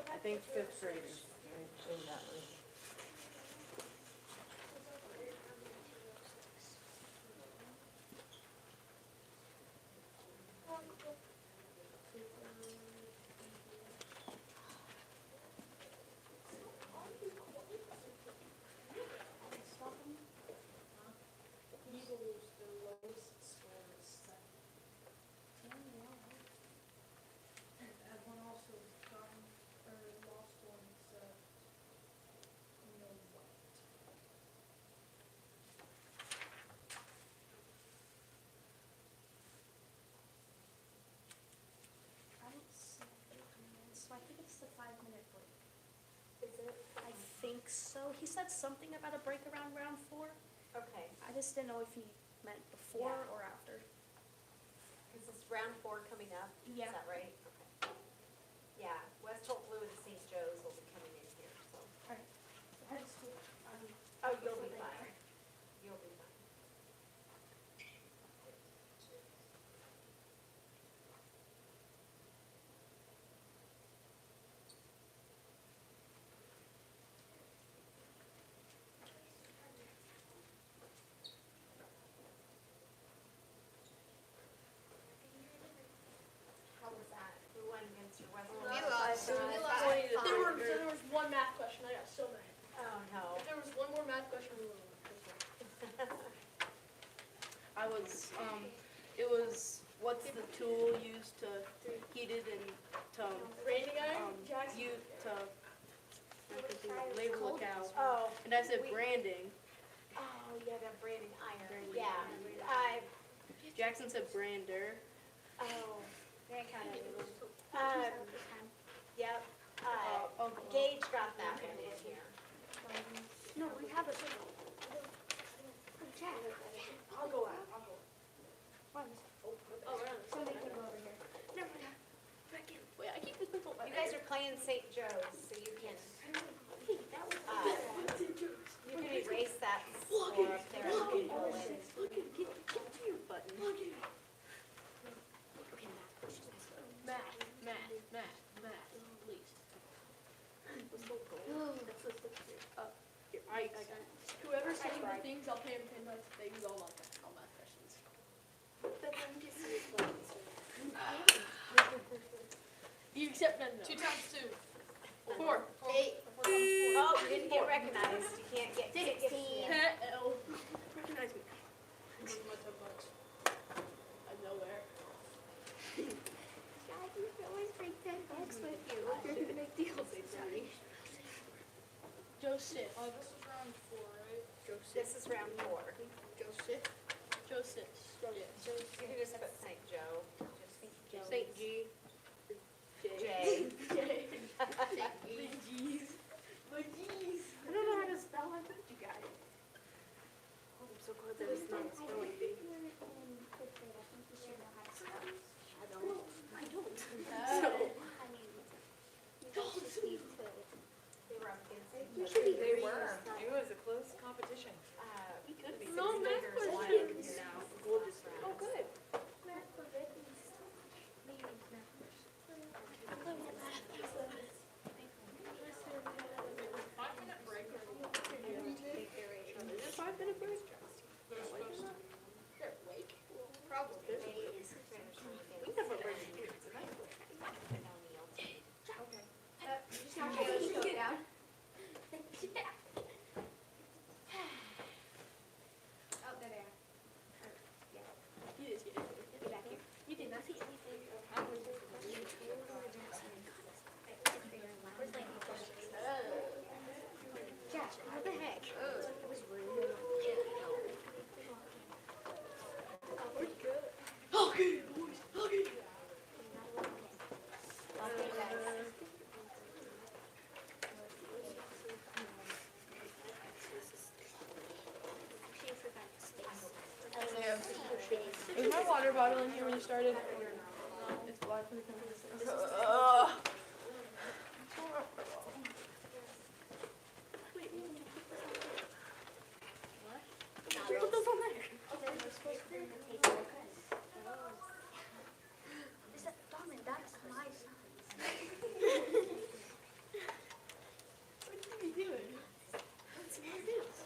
I think fifth graders, right, in that room. think so. He said something about a break around round 4. Okay, I just didn't know if he meant before Yeah. or after. is this round 4 coming up? Yeah. Is that right? Okay. Yeah, West Holt Blue and St. Joe's will be coming in here, so. Alright. Oh, you'll be fine. You'll be fine. How was that? Who won against your West Holt? We lost. There was one math question, I got so mad. Oh, no. If there was one more math question, we would have won. It was, what's the tool used to heat it and to, Branding iron? you, to label a cow? Oh, And I said We- branding, oh, yeah, that branding iron. Branding Yeah, iron. Jackson said brander. oh, that kind of, yep, Oh, Gage got that one in here. No, we have a. Jack. I'll go out, I'll go. Somebody can go over here. No, no. Wait, I keep this pencil. You guys are playing St. Joe's, so you can, you can erase that score up there and we'll go in. Get to your button. Math, please. Here, I got it. Whoever sends me the things, I'll pay him 10 bucks. They use all math questions. You accept none, no. 2 times 2. 4. 8. Oh, you didn't get recognized, you can't get tickets. 16. yet. L. Recognize me. Where's my 10 bucks? I'm nowhere. Jack, you can always bring 10 bucks with you. You're gonna make deals. Joe sit. Oh, this is round 4, right? Joe sit. This is round 4. Joe sit. Joe sits. Yeah. You can just put St. Joe. Saint G. J. The G's. The G's. I don't know how to spell it, but you got it. I'm so glad that it's not spelling bee. They were up against each You other. should be They very were. used It was a close competition. We could be. No, math questions. We'll just. Oh, good. Is it 5-minute break? They're awake? Probably. We have a break here tonight. Get down. Oh, there they are. You just get it. Get back here. You did not see anything. Jack, what the heck? It was rude. Okay, boys, okay. Was my water bottle in here when you started? It's black for the camera. Put those on there. Is that Darwin? That's my son. What are you doing? What's this?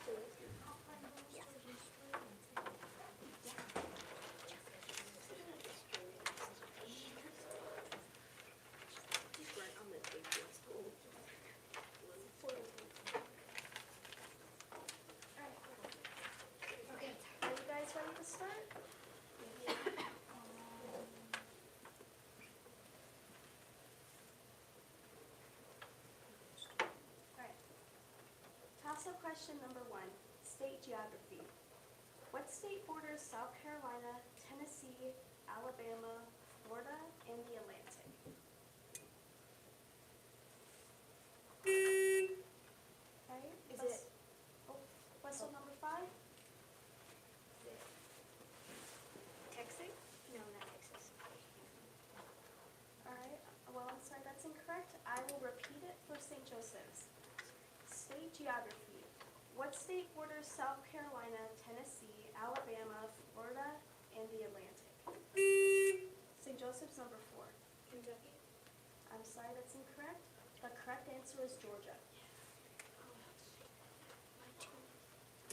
Okay, are you guys ready to start? Alright. Toss-up question number 1, state geography. What state borders South Carolina, Tennessee, Alabama, Florida, and the Atlantic? Right? 30, geography. What state borders South Carolina, Tennessee, Alabama, Florida, and the Atlantic? St. Joseph's number 4. Kentucky. I'm sorry, that's incorrect. The correct answer is Georgia.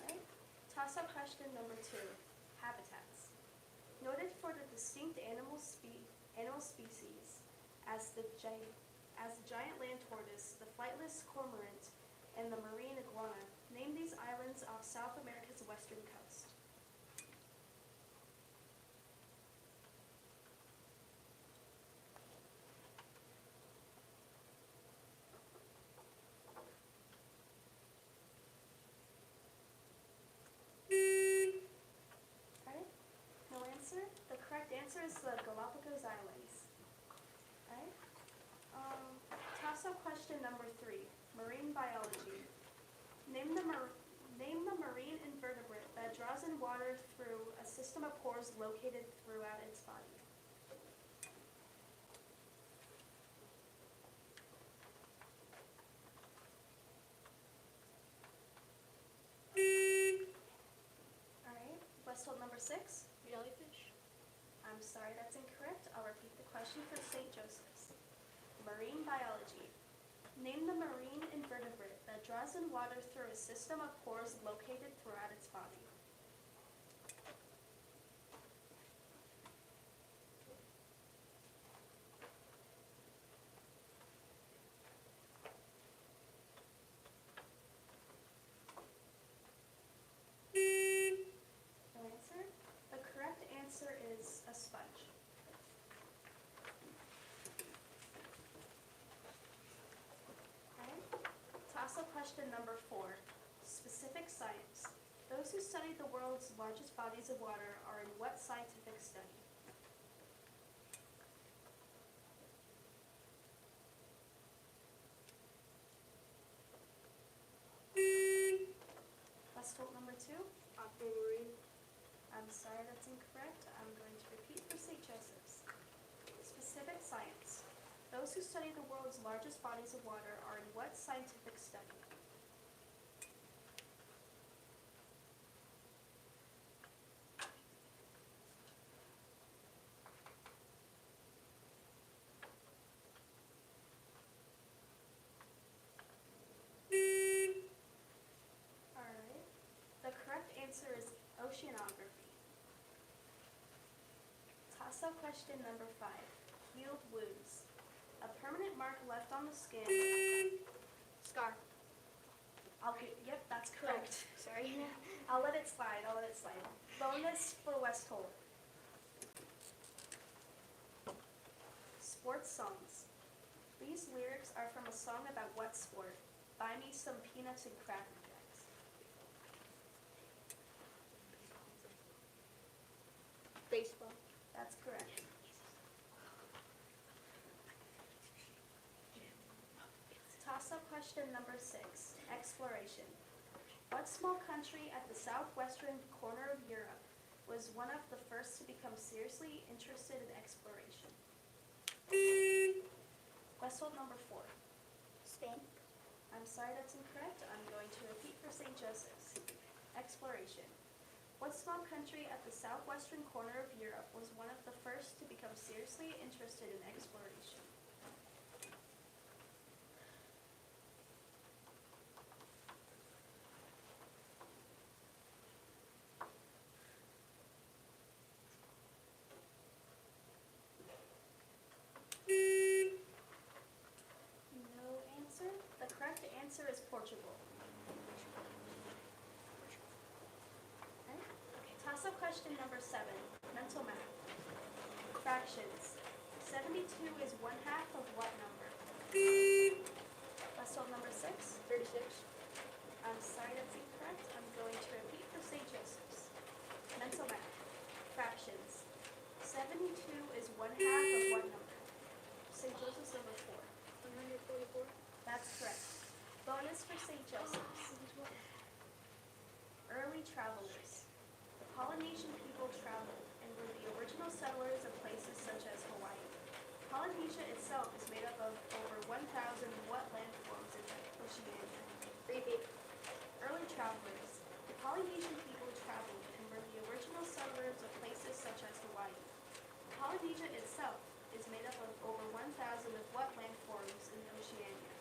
Right? Toss-up question number 2, habitats. Noted for the distinct animal species as the giant land tortoise, the flightless cormorant, and the marine iguana, name these islands off South America's western coast. Alright, no answer? The correct answer is the Galapagos Islands. Alright? Toss-up question number 3, marine biology. Name the marine invertebrate that draws in water through a system of pores located throughout its body. Alright, Westfield number 6. Jellyfish. I'm sorry, that's incorrect. I'll repeat the question for St. Joseph's. Marine biology. Name the marine invertebrate that draws in water through a system of pores located throughout its body. No answer? The correct answer is a sponge. Okay. Toss-up question number 4, specific science. Those who study the world's largest bodies of water are in what scientific study? Westfield number 2. Aquamarine. I'm sorry, that's incorrect. I'm going to repeat for St. Joseph's. Specific science. Those who study the world's largest bodies of water are in what scientific study? Alright. The correct answer is oceanography. Toss-up question number 5. Healed wounds. A permanent mark left on the skin. Scar. Yep, that's correct. Sorry. I'll let it slide. Bonus for Westhold. Sports songs. These lyrics are from a song about what sport? Buy me some peanuts and Cracker Jacks. Baseball. That's correct. Toss-up question number 6. Exploration. What small country at the southwestern corner of Europe was one of the first to become seriously interested in exploration? Westfield number 4. Spain. I'm sorry, that's incorrect. I'm going to repeat for St. Joseph's. Exploration. What small country at the southwestern corner of Europe was one of the first to become seriously interested in exploration? No answer. The correct answer is Portugal. Okay. Toss-up question number 7. Mental math. Fractions. 72 is 1/2 of what number? Westfield number 6. 36. I'm sorry, that's incorrect. I'm going to repeat for St. Joseph's. Mental math. Fractions. 72 is 1/2 of what number? St. Joseph's number 4. 144. That's correct. Bonus for St. Joseph's. Early travelers. The Polynesian people traveled and were the original settlers of places such as Hawaii. Polynesia itself is made up of over 1,000 what landforms in Oceania? Repeat. Early travelers. The Polynesian people traveled and were the original settlers of places such as Hawaii. Polynesia itself is made up of over 1,000 of what landforms in Oceania?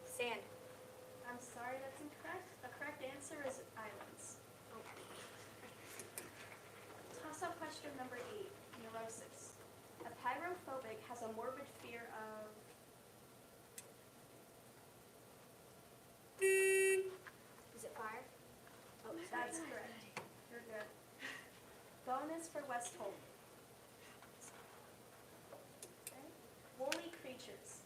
Sand. I'm sorry, that's incorrect. The correct answer is islands. Toss-up question number 8, neurosis. A pyrophobic has a morbid fear of... Is it fire? Oh, That's correct. You're good. Bonus for West Holt. Okay. Woolly creatures.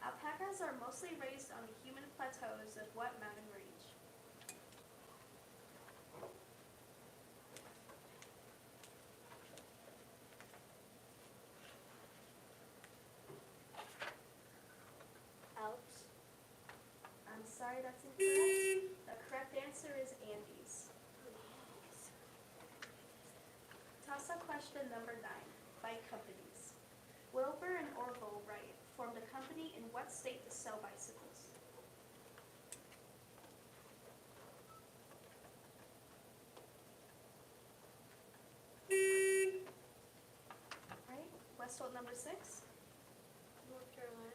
Alpacas are mostly raised on the humid plateaus of what mountain range? Alps. I'm sorry, that's incorrect. The correct answer is Andes. Toss-up question number 9, bike companies. Wilbur and Orville Wright formed a company in what state to sell bicycles? Right, West Holt number 6. North Carolina.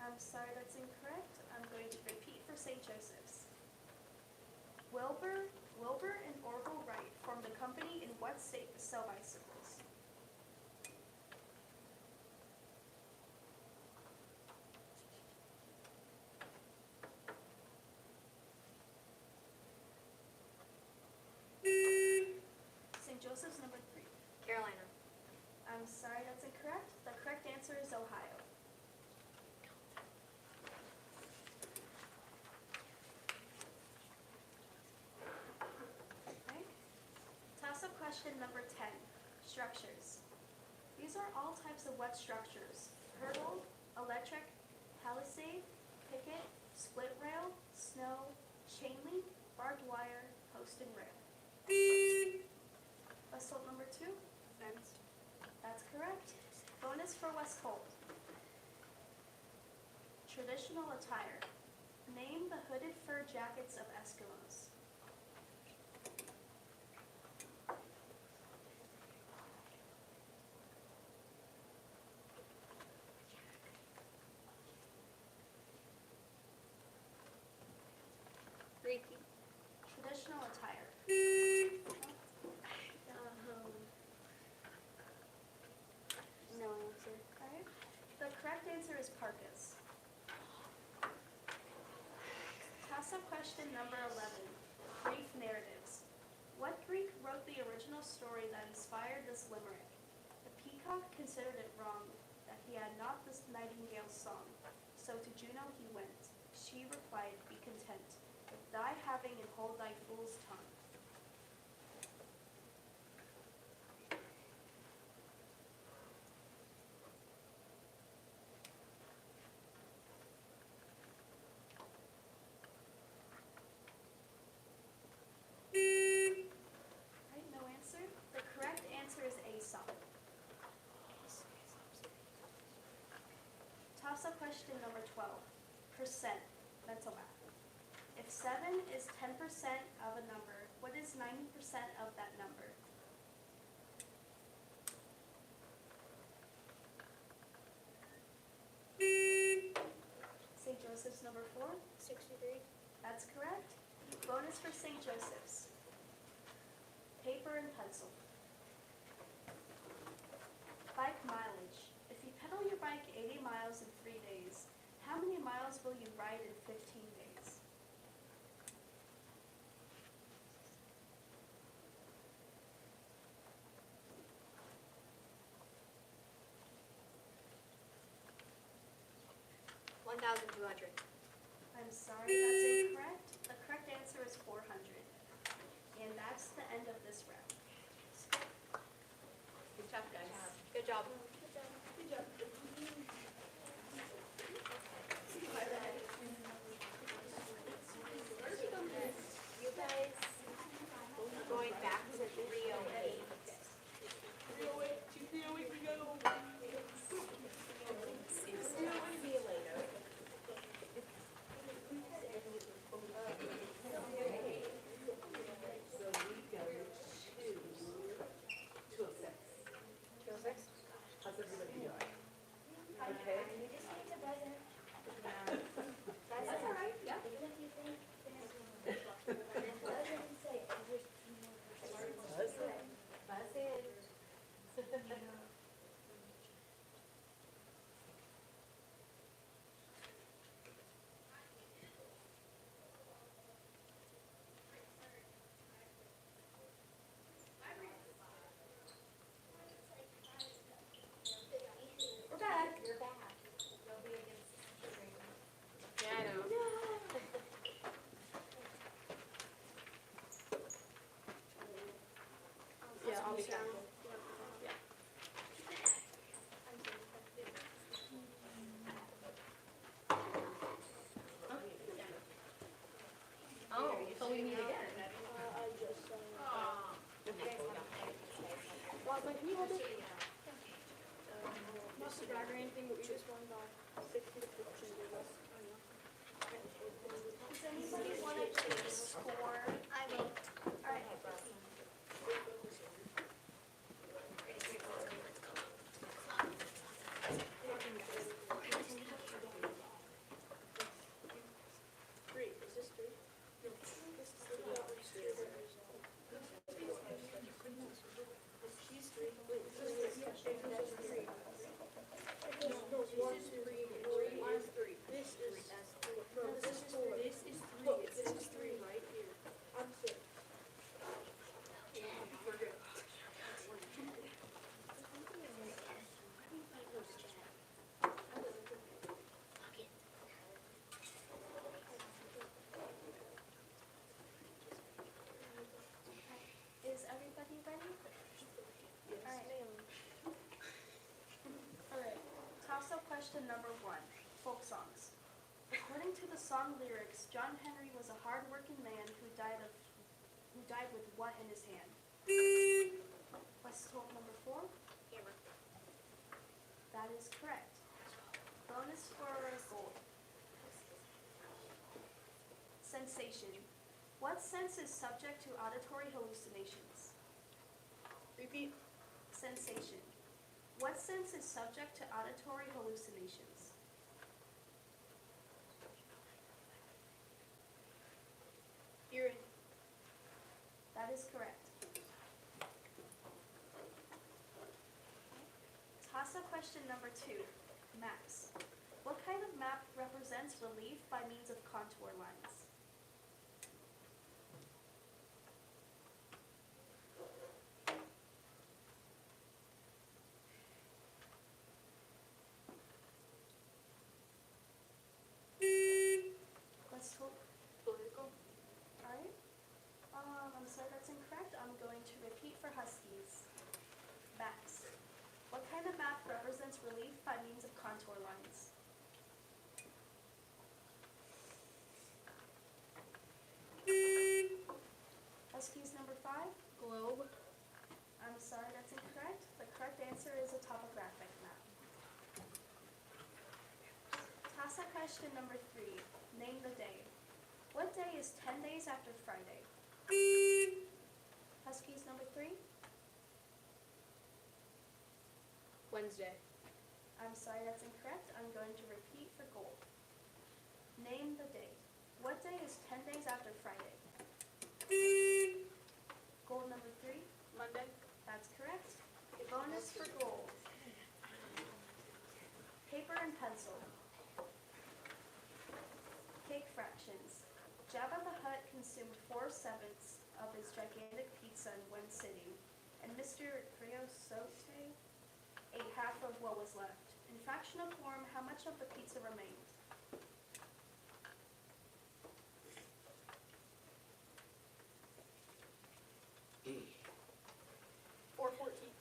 I'm sorry, that's incorrect. I'm going to repeat for St. Joseph's. Wilbur and Orville Wright formed a company in what state to sell bicycles? St. Joseph's number 3. Carolina. I'm sorry, that's incorrect. The correct answer is Ohio. Okay. Toss-up question number 10, structures. These are all types of what structures? Hurdle, electric, palisade, picket, split rail, snow, chain link, barbed wire, post and rail. West Holt number 2. Fence. That's correct. Bonus for West Holt. Traditional attire. Name the hooded fur jackets of Eskimos. Repeat. Traditional attire. No answer. Okay. The correct answer is parkas. Toss-up question number 11. Greek narratives. What Greek wrote the original story that inspired this limerick? The peacock considered it wrong that he had not this nightingale's song. So to Juno he went. She replied, be content with thy having and hold thy fool's tongue. Right, no answer. The correct answer is Aesop. Toss-up question number 12. Percent, mental math. If 7 is 10% of a number, what is 90% of that number? St. Joseph's number 4. 63. That's correct. Bonus for St. Joseph's. Paper and pencil. Bike mileage. If you pedal your bike 80 miles in 3 days, how many miles will you ride in 15 days? $1,200. I'm sorry, that's incorrect. The correct answer is 400. And that's the end of this round. Good job, guys. Good job. You guys going back to 308. See you later. Osman, can you hold it? Not to brag or anything, but we just won by 60 to 15. Does anybody want to keep score? I will. All right. Three, is this three? No. She's three. Wait, this is three. That's three. No, one, two, three. Mine's three. This is three. No, this is four. This is three. Look, this is three right here. I'm six. We're good. Is everybody ready? All right. Toss-up question number 1, folk songs. According to the song lyrics, John Henry was a hard-working man who died with what in his hand? Let's talk number 4. Hammer. That is correct. Bonus for gold. Sensation. What sense is subject to auditory hallucinations? Repeat. Sensation. What sense is subject to auditory hallucinations? Hearing. That is correct. Toss-up question number 2, maps. What kind of map represents relief by means of contour lines? Let's hope. Political. Alright. I'm sorry, that's incorrect. I'm going to repeat for Huskies. Maps. What kind of map represents relief by means of contour lines? Huskies number 5. Globe. I'm sorry, that's incorrect. The correct answer is a topographic map. Toss-up question number 3. Name the day. What day is 10 days after Friday? Huskies number 3. Wednesday. I'm sorry, that's incorrect. I'm going to repeat for gold. Name the day. What day is 10 days after Friday? Gold number 3. Monday. That's correct. Bonus for gold. Paper and pencil. Cake fractions. Jabba the Hutt consumed 4/7 of his gigantic pizza in one sitting, and Mr. Creosote ate half of what was left. In fractional form, how much of the pizza remained? 4/14.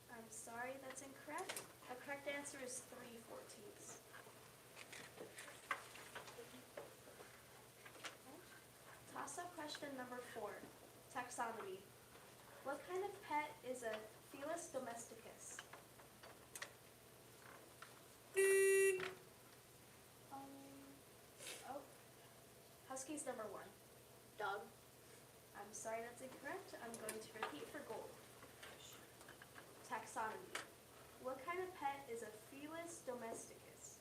I'm sorry, that's incorrect. The correct answer is 3/14. Toss-up question number 4. Taxonomy. What kind of pet is a Felis domesticus? Oh. Huskies number 1. Dog. I'm sorry, that's incorrect. I'm going to repeat for gold. Taxonomy. What kind of pet is a Felis domesticus?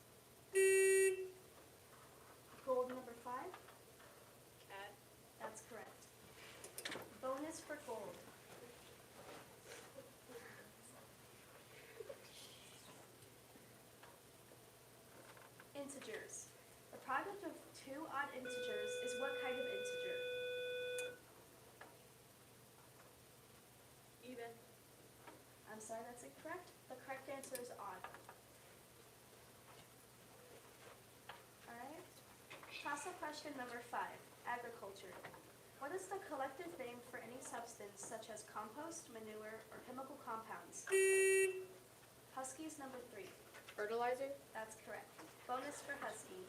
Gold number 5. Cat. That's correct. Bonus for gold. Integers. The product of 2 odd integers is what kind of integer? Even. I'm sorry, that's incorrect. The correct answer is odd. Alright. Toss-up question number 5. Agriculture. What is the collective name for any substance such as compost, manure, or chemical compounds? Huskies number 3. Fertilizer. That's correct. Bonus for Huskies.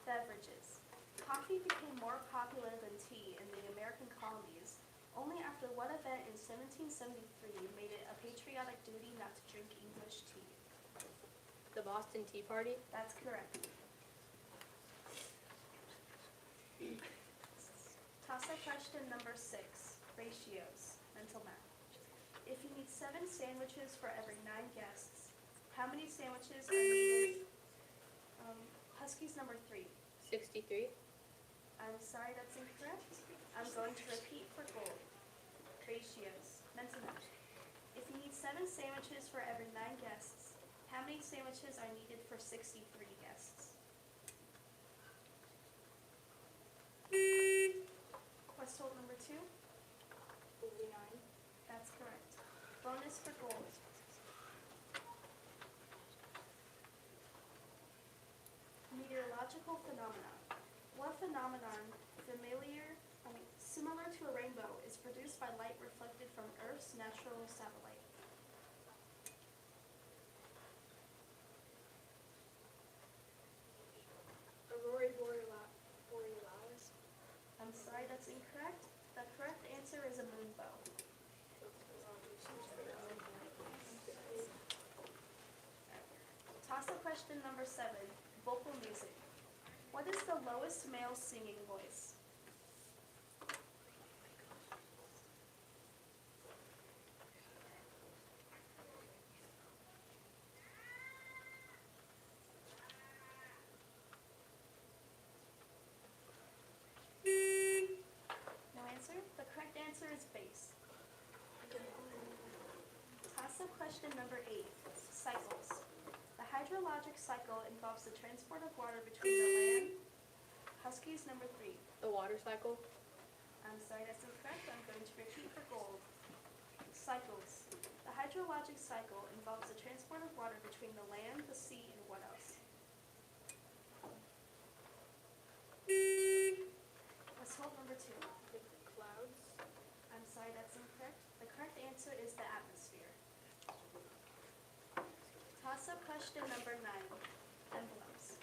Beverages. Coffee became more popular than tea in the American colonies Only after one event in 1773 made it a patriotic duty not to drink English tea. The Boston Tea Party. That's correct. Toss-up question number 6, ratios, mental math. If you need 7 sandwiches for every 9 guests, how many sandwiches are needed? Huskies number 3. 63. I'm sorry, that's incorrect. I'm going to repeat for gold. Ratios, mental math. If you need 7 sandwiches for every 9 guests, how many sandwiches are needed for 63 guests? Westholt number 2. 49. That's correct. Bonus for gold. Meteorological phenomena. What phenomenon similar to a rainbow is produced by light reflected from Earth's natural satellite? Aurora Borealis. I'm sorry, that's incorrect. The correct answer is a moonbow. Toss-up question number 7, vocal music. What is the lowest male singing voice? No answer? The correct answer is bass. Toss-up question number 8, cycles. The hydrologic cycle involves the transport of water between the land. Huskies number 3. The water cycle. I'm sorry, that's incorrect. I'm going to repeat for gold. Cycles. The hydrologic cycle involves the transport of water between the land, the sea, and what else? Westholt number 2. The clouds. I'm sorry, that's incorrect. The correct answer is the atmosphere. Toss-up question number 9, emblems.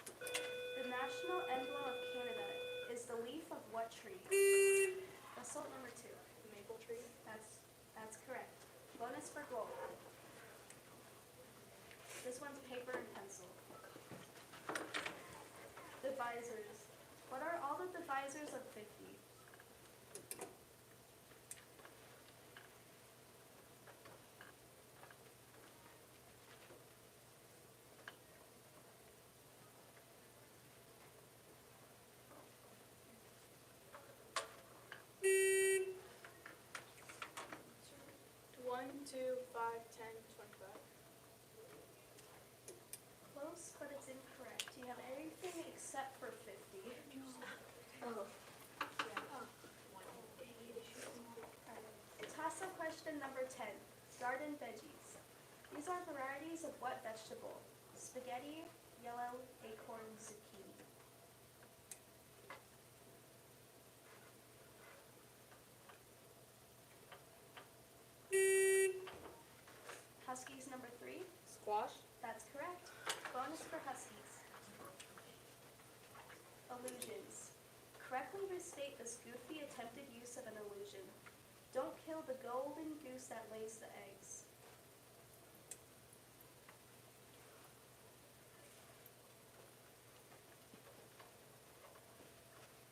The national emblem of Canada is the leaf of what tree? Westholt number 2. The maple tree. That's correct. Bonus for gold. This one's paper and pencil. Divisors. What are all the divisors of 50? One, 2, 5, 10, 25. Close, but it's incorrect. You have everything except for 50. Oh. Toss-up question number 10, garden veggies. These are varieties of what vegetable? Spaghetti, yellow, acorn, zucchini. Huskies number 3. Squash. That's correct. Bonus for Huskies. Illusions. Correctly restate this goofy attempted use of an illusion. Don't kill the golden goose that lays the eggs.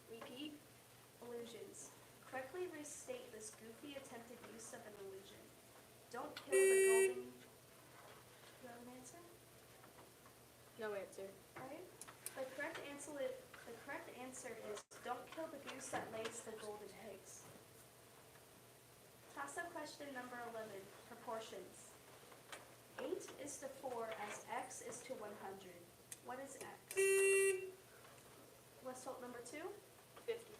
Repeat. Illusions. Correctly restate this goofy attempted use of an illusion. Don't kill the golden... You have an answer? No answer. Alright. The correct answer is don't kill the goose that lays the golden eggs. Toss-up question number 11, proportions. 8 is to 4 as x is to 100. What is x? Westholt number 2. 50.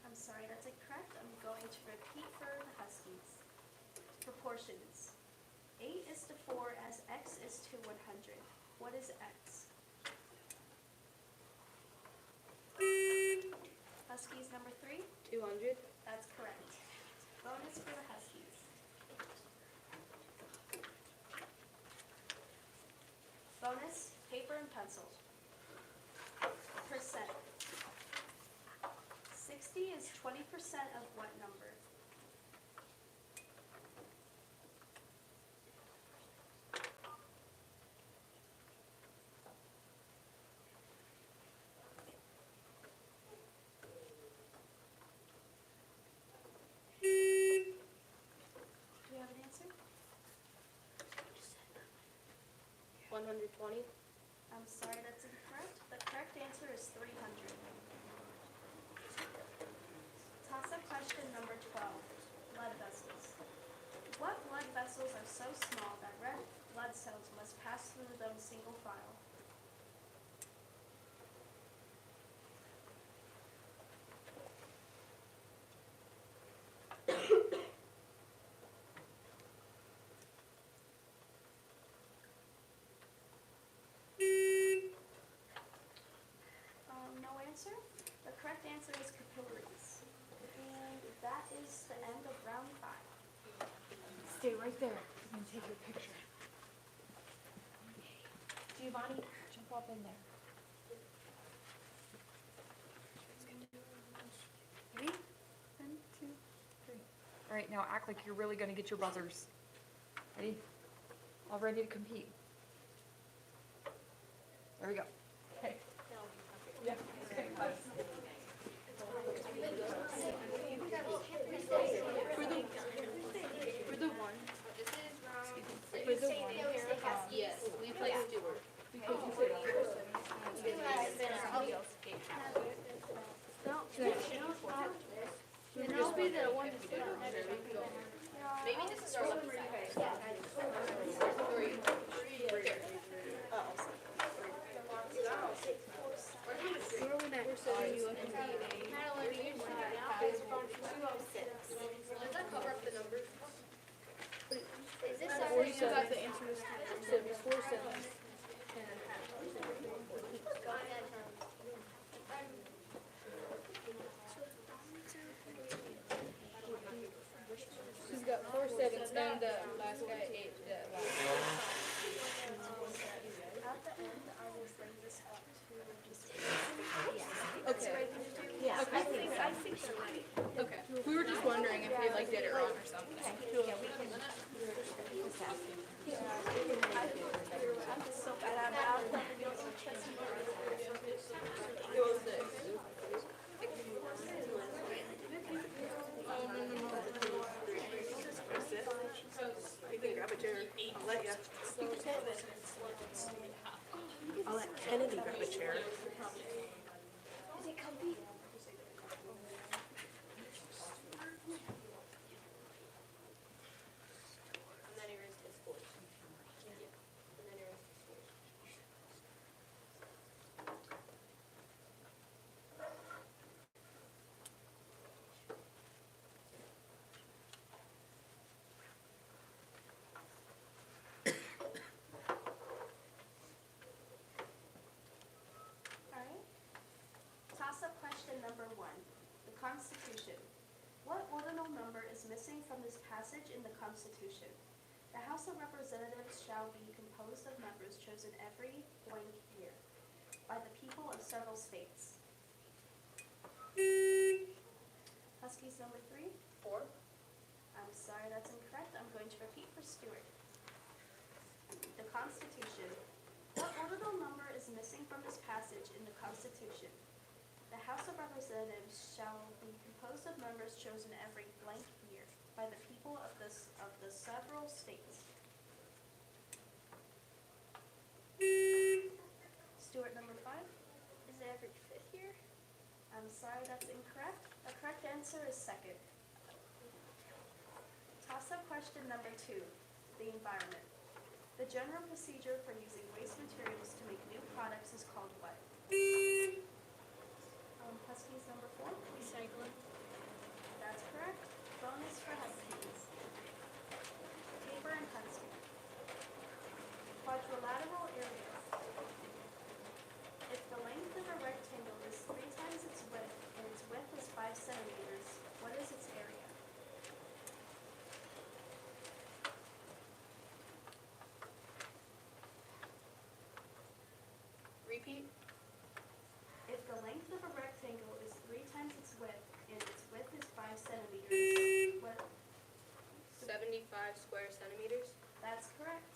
I'm sorry, that's incorrect. I'm going to repeat for the Huskies. Proportions. 8 is to 4 as x is to 100. What is x? Huskies number 3. 200. That's correct. Bonus for the Huskies. Bonus, paper and pencil. Percent. 60 is 20% of what number? 120? I'm sorry, that's incorrect. The correct answer is 300. Toss-up question number 12, blood vessels. What blood vessels are so small that red blood cells must pass through them single file? No answer. The correct answer is capillaries. And that is the end of round 5. Stay right there. I'm gonna take your picture. Giovanni, jump up in there. Ready? 1, 2, 3. All right, now act like you're really gonna get your buzzers. Ready? All ready to compete. There we go. Okay. Yeah. Yes, we play Stewart. Can Just be the one that's maybe this is our lucky side. Three. Right there. Does that cover up the numbers? Is this You got the answer to 47. She's got 4 sevens and the last guy 8. At the end, I will bring this up to Okay. Yeah, I think they're right. Okay. We were just wondering if we like did it wrong or something. I'm just so bad at math. I'll let Kennedy grab a chair. Is it comfy? And then erase his voice. And then erase his voice. Alright. Toss-up question number 1. The Constitution. What ordinal number is missing from this passage in the Constitution? The House of Representatives shall be composed of members chosen every blank year by the people of several states. Huskies number 3. 4. I'm sorry, that's incorrect. I'm going to repeat for Stuart. The Constitution. What ordinal number is missing from this passage in the Constitution? The House of Representatives shall be composed of members chosen every blank year by the people of the several states. Stuart number 5. Is it every 5th year? I'm sorry, that's incorrect. The correct answer is 2nd. Toss-up question number 2, the environment. The general procedure for using waste materials to make new products is called what? Huskies number 4. Recycling. That's correct. Bonus for Huskies. Tabor and Hudson. Quadrilateral area. If the length of a rectangle is 3 times its width and its width is 5 centimeters, what is its area? Repeat. If the length of a rectangle is 3 times its width and its width is 5 centimeters, what? 75 square centimeters. That's correct.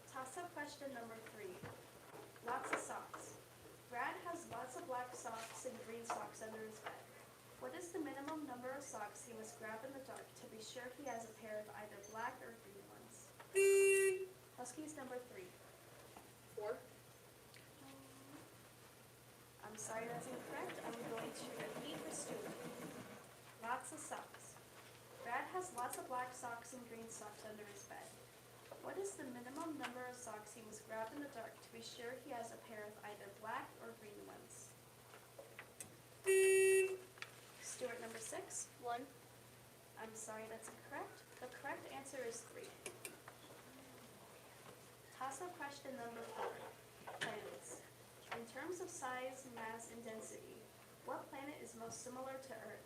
Toss-up question number 3. Lots of socks. Brad has lots of black socks and green socks under his bed. What is the minimum number of socks he must grab in the dark to be sure he has a pair of either black or green Huskies number 3. 4. I'm sorry, that's incorrect. I'm going to repeat for Stuart. Lots of socks. Brad has lots of black socks and green socks under his bed. What is the minimum number of socks he must grab in the dark to be sure he has a pair of either black or green ones? Stuart number 6. 1. I'm sorry, that's incorrect. The correct answer is 3. Toss-up question number 4. Planets. In terms of size, mass, and density, what planet is most similar to Earth?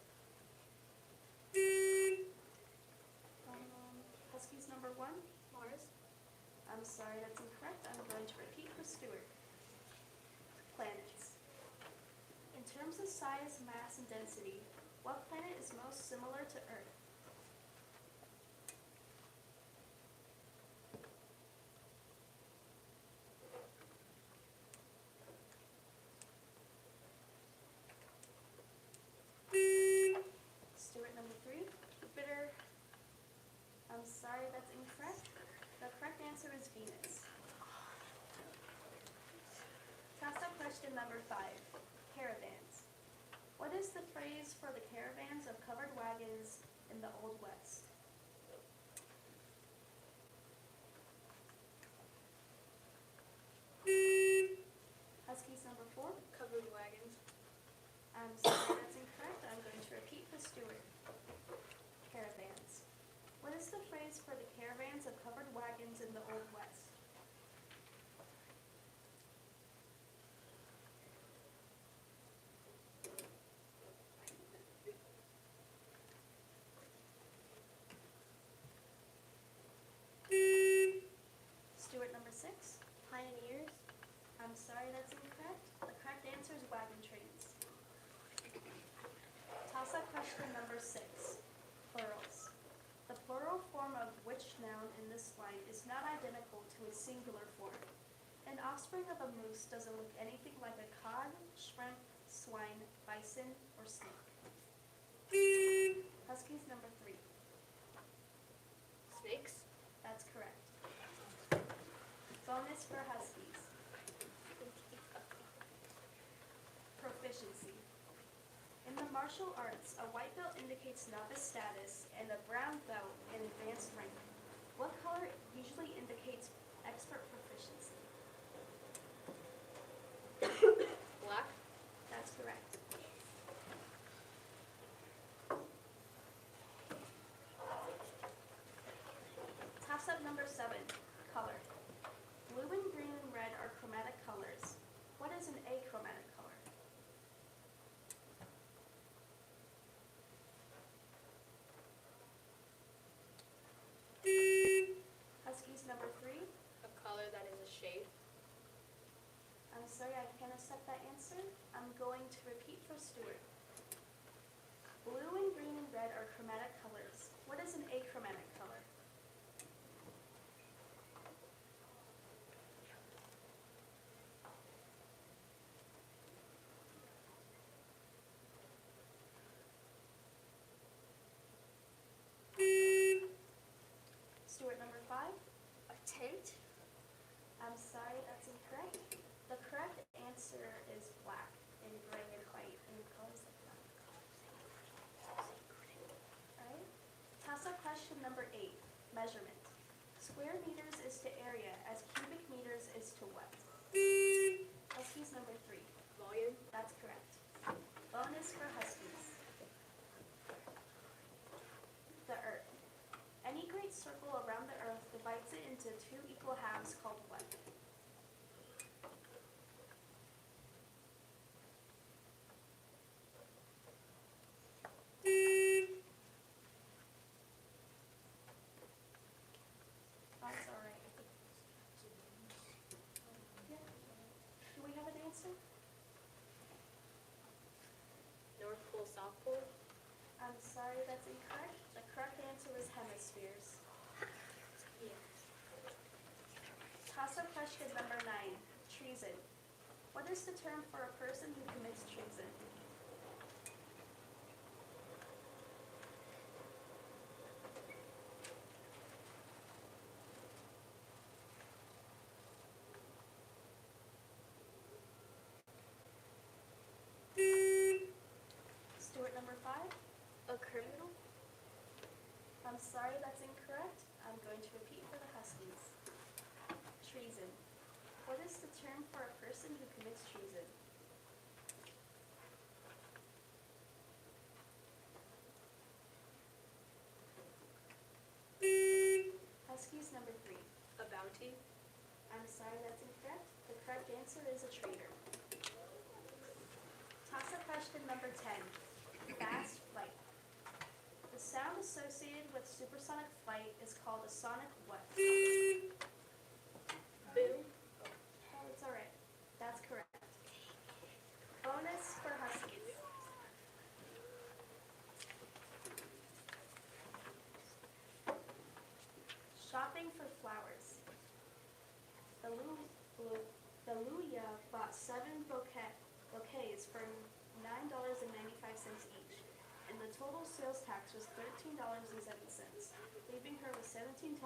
Huskies number 1. Mars. I'm sorry, that's incorrect. I'm going to repeat for Stuart. Planets. In terms of size, mass, and density, what planet is most similar to Earth? Stuart number 3. Jupiter. I'm sorry, that's incorrect. The correct answer is Venus. Toss-up question number 5. Caravans. What is the phrase for the caravans of covered wagons in the Old West? Huskies number 4. Covered wagons. I'm sorry, that's incorrect. I'm going to repeat for Stuart. Caravans. What is the phrase for the caravans of covered wagons in the Old West? Stuart number 6. Pioneers. I'm sorry, that's incorrect. The correct answer is wagon trains. Toss-up question number 6. Plurals. The plural form of which noun in this line is not identical to its singular form. An offspring of a moose doesn't look anything like a cod, shrimp, swine, bison, or snake. Huskies number 3. Snakes. That's correct. Bonus for Huskies. Proficiency. In the martial arts, a white belt indicates novice status and a brown belt an advanced rank. What color usually indicates expert proficiency? Black. That's correct. Toss-up number 7. Color. Blue and green and red are chromatic colors. What is an achromatic color? Huskies number 3. A color that is a shade. I'm sorry, I can't accept that answer. I'm going to repeat for Stuart. Blue and green and red are chromatic colors. What is an achromatic color? Stuart number 5. A tint. I'm sorry, that's incorrect. The correct answer is black and gray and white and colors like that. Alright. Toss-up question number 8. Measurement. Square meters is to area as cubic meters is to what? Huskies number 3. Volume. That's correct. Bonus for Huskies. The Earth. Any great circle around the Earth divides it into 2 equal halves called what? That's all right. Yeah. Do we have an answer? North Pole, South Pole. I'm sorry, that's incorrect. The correct answer is hemispheres. Toss-up question number 9. Treason. What is the term for a person who commits treason? sorry, that's incorrect. I'm going to repeat for the Huskies. Treason. What is the term for a person who commits treason? Huskies number 3. A bounty? I'm sorry, that's incorrect. The correct answer is a traitor. Toss-up question number 10. Fast flight. The sound associated with supersonic flight is called a sonic what? Boom? Oh, it's alright. That's correct. Bonus for Huskies. Shopping for flowers. The Luya bought 7 bouquets for $9.95 each, and the total sales tax was $13.07, leaving her with $17.28.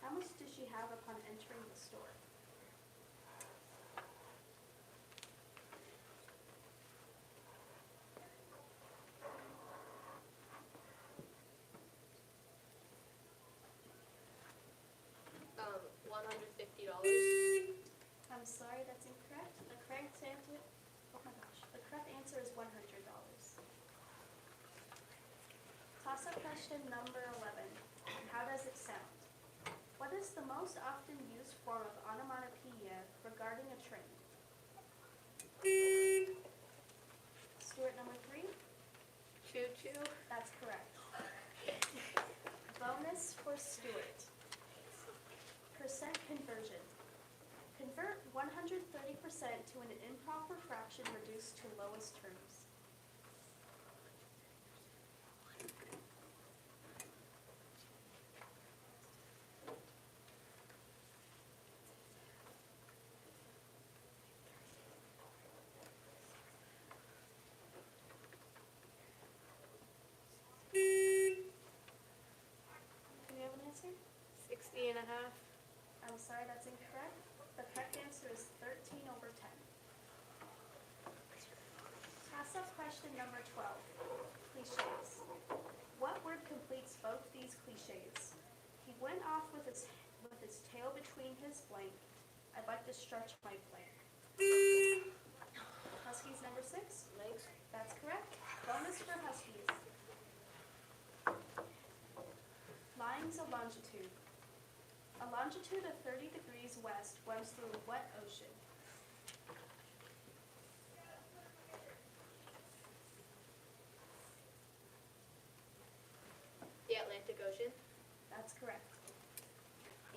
How much did she have upon entering the store? $150. I'm sorry, that's incorrect. The correct answer, oh my gosh, the correct answer is $100. Toss-up question number 11. How does it sound? What is the most often used form of onomatopoeia regarding a train? Stuart number 3. Choo-choo? That's correct. Bonus for Stuart. Percent conversion. Convert 130% to an improper fraction reduced to lowest terms. Do you have an answer? 60 and a half? I'm sorry, that's incorrect. The correct answer is 13/10. Toss-up question number 12. Cliches. What word completes both these cliches? He went off with his tail between his blank. I'd like to stretch my blank. Huskies number 6. Legs? That's correct. Bonus for Huskies. Lines of longitude. A longitude of 30 degrees west runs through what ocean? The Atlantic Ocean? That's correct.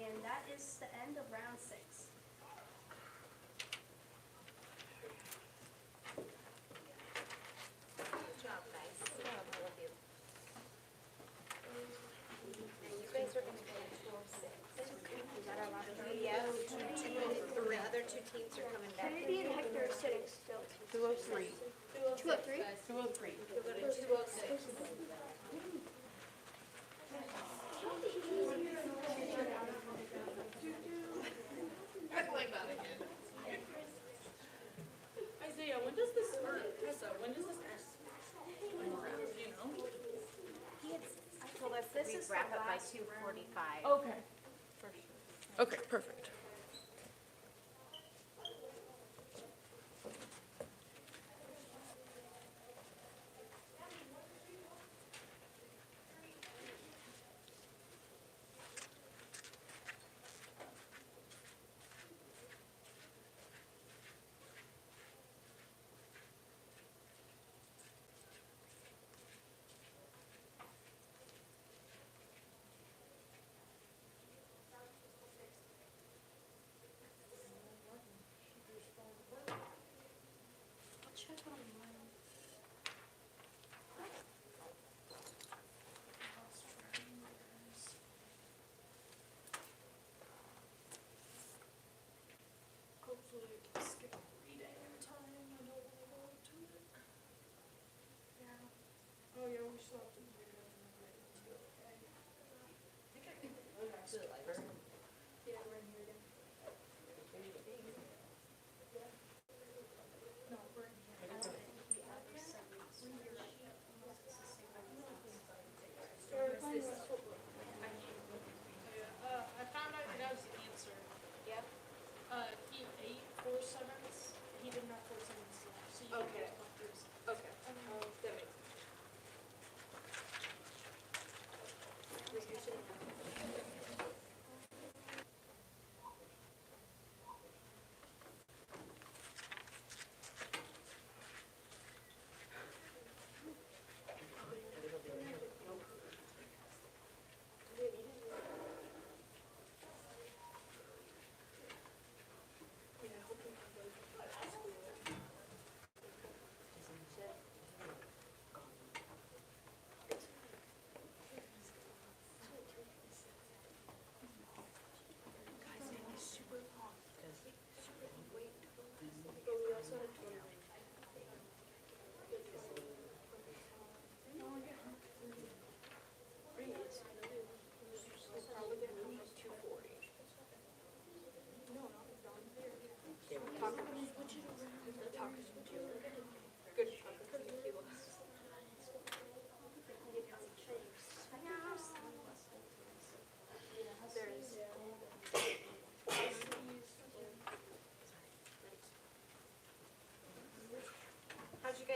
And that is the end of round 6. Good job, guys. Good job, all of you. And you guys are gonna play 206. Is that our last one? Yeah, the other 2 teams are coming back. Kennedy and Hector are sitting still. 203. 203? 203. We'll go to 206. Isaiah, when does this start? Tessa, when does this end? Do you know? He had told us that we'd wrap up by 2:45. Okay. Okay, perfect.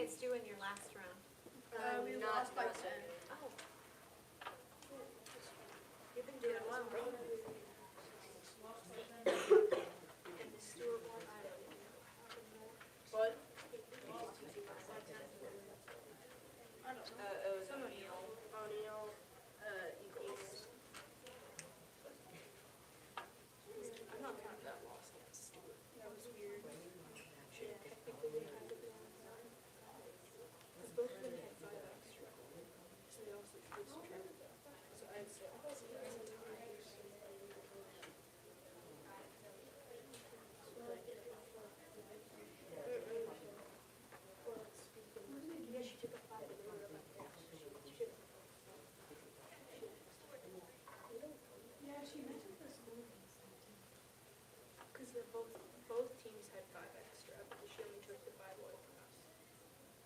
guys do in your last round? We lost by 10. Oh. You've been doing well. And the Stewart one, I don't even know how to know. What? I don't know. It was O'Neal. O'Neal, Eagles. I'm not counting that loss against Stewart. That was weird. Should have technically had to be on the line. Because both of them had 5 extra. So they also should subtract that. So I'd say yeah, she took a 5 and they were like, yeah, she should have. Yeah, she mentioned the school. Because they're both teams had 5 extra, but she only took the 5 away from us.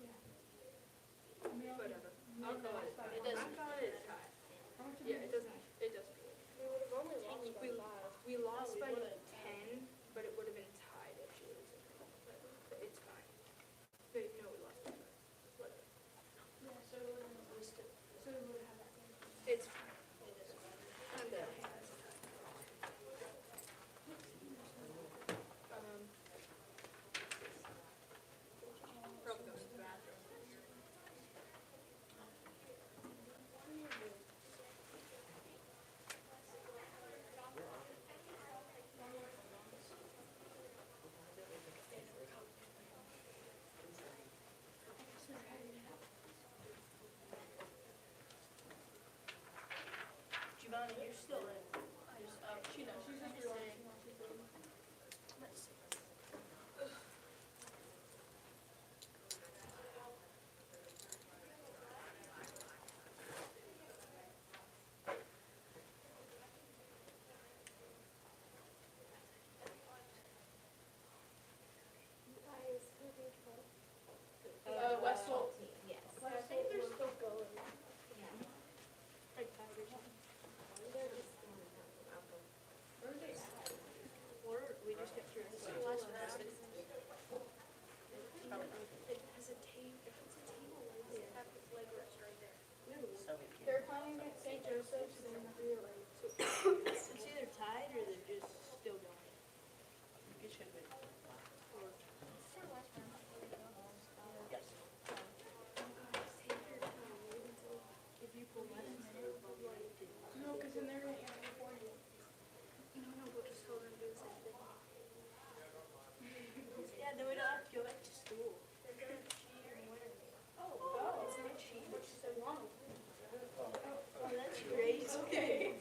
Yeah. Whatever. I'll call it a tie. I'm calling it a tie. Yeah, it doesn't. We would have only lost by 5. We lost by 10, but it would have been tied if she would have taken it. But it's fine. But no, we lost by 5. Whatever. Yeah, so we would have had that game. It's fine. I'm done. Probably goes to the bathroom. Giovanni, you're still in. She knows. She's just saying. Let's see. Westall. Yes. I think they're still going. Yeah. Like tied or something. They're just, Where are they at? We just got through. It has a table. If it's a table, they have the flag rest right there. They're playing at St. Joseph's and we're like. It's either tied or they're just still going. It should be. Yes. If you pull one in, no, because then they're gonna answer for you. No, we'll just hold them do the same thing. Yeah, then we don't have to go back to school. They're gonna cheat or whatever. Oh, it's not cheat, it's just a long. Oh, that's great. Okay.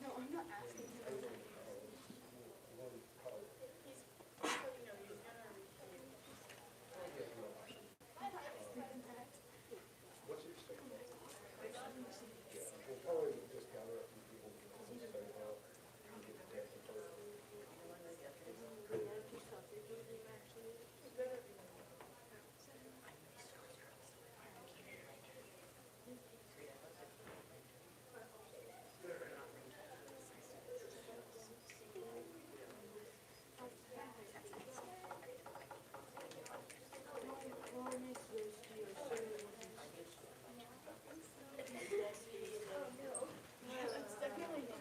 No, I'm not asking him. What's your statement? We'll probably just gather a few people and say, well, you get the deck and start.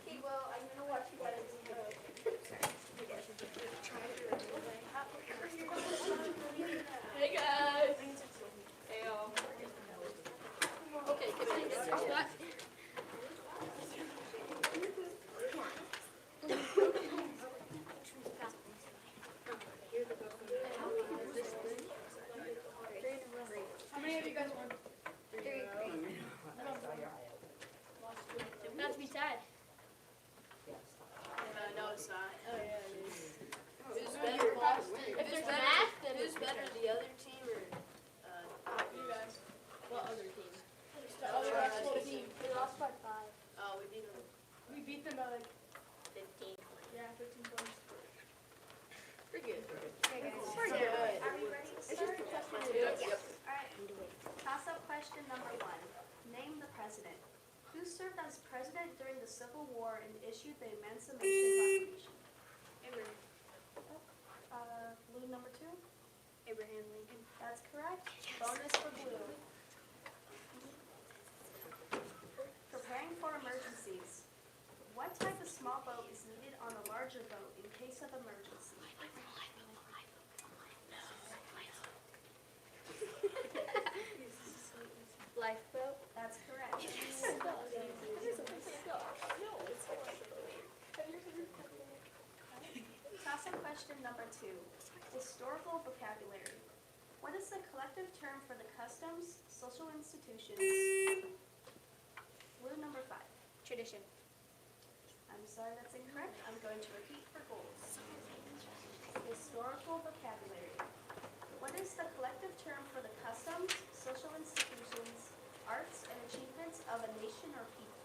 Okay, well, I'm gonna watch you guys. Hey guys. Hey all. Okay, can I get your shot? How many of you guys won? 3. We beat them by like, 15. yeah, 15 points. Pretty good. Okay, guys. Pretty good. Are we ready to start? Yep. Alright, toss-up question number 1. Name the president. Who served as president during the Civil War and issued the Emancipation Proclamation? Abraham. Blue number 2? Abraham Lincoln. That's correct. Bonus for blue. Preparing for emergencies. What type of small boat is needed on a larger boat in case of emergency? Lifeboat. That's correct. Toss-up question number 2. Historical vocabulary. What is the collective term for the customs, social institutions? Blue number 5. Tradition. I'm sorry, that's incorrect. I'm going to repeat for gold. Historical vocabulary. What is the collective term for the customs, social institutions, arts, and achievements of a nation or people?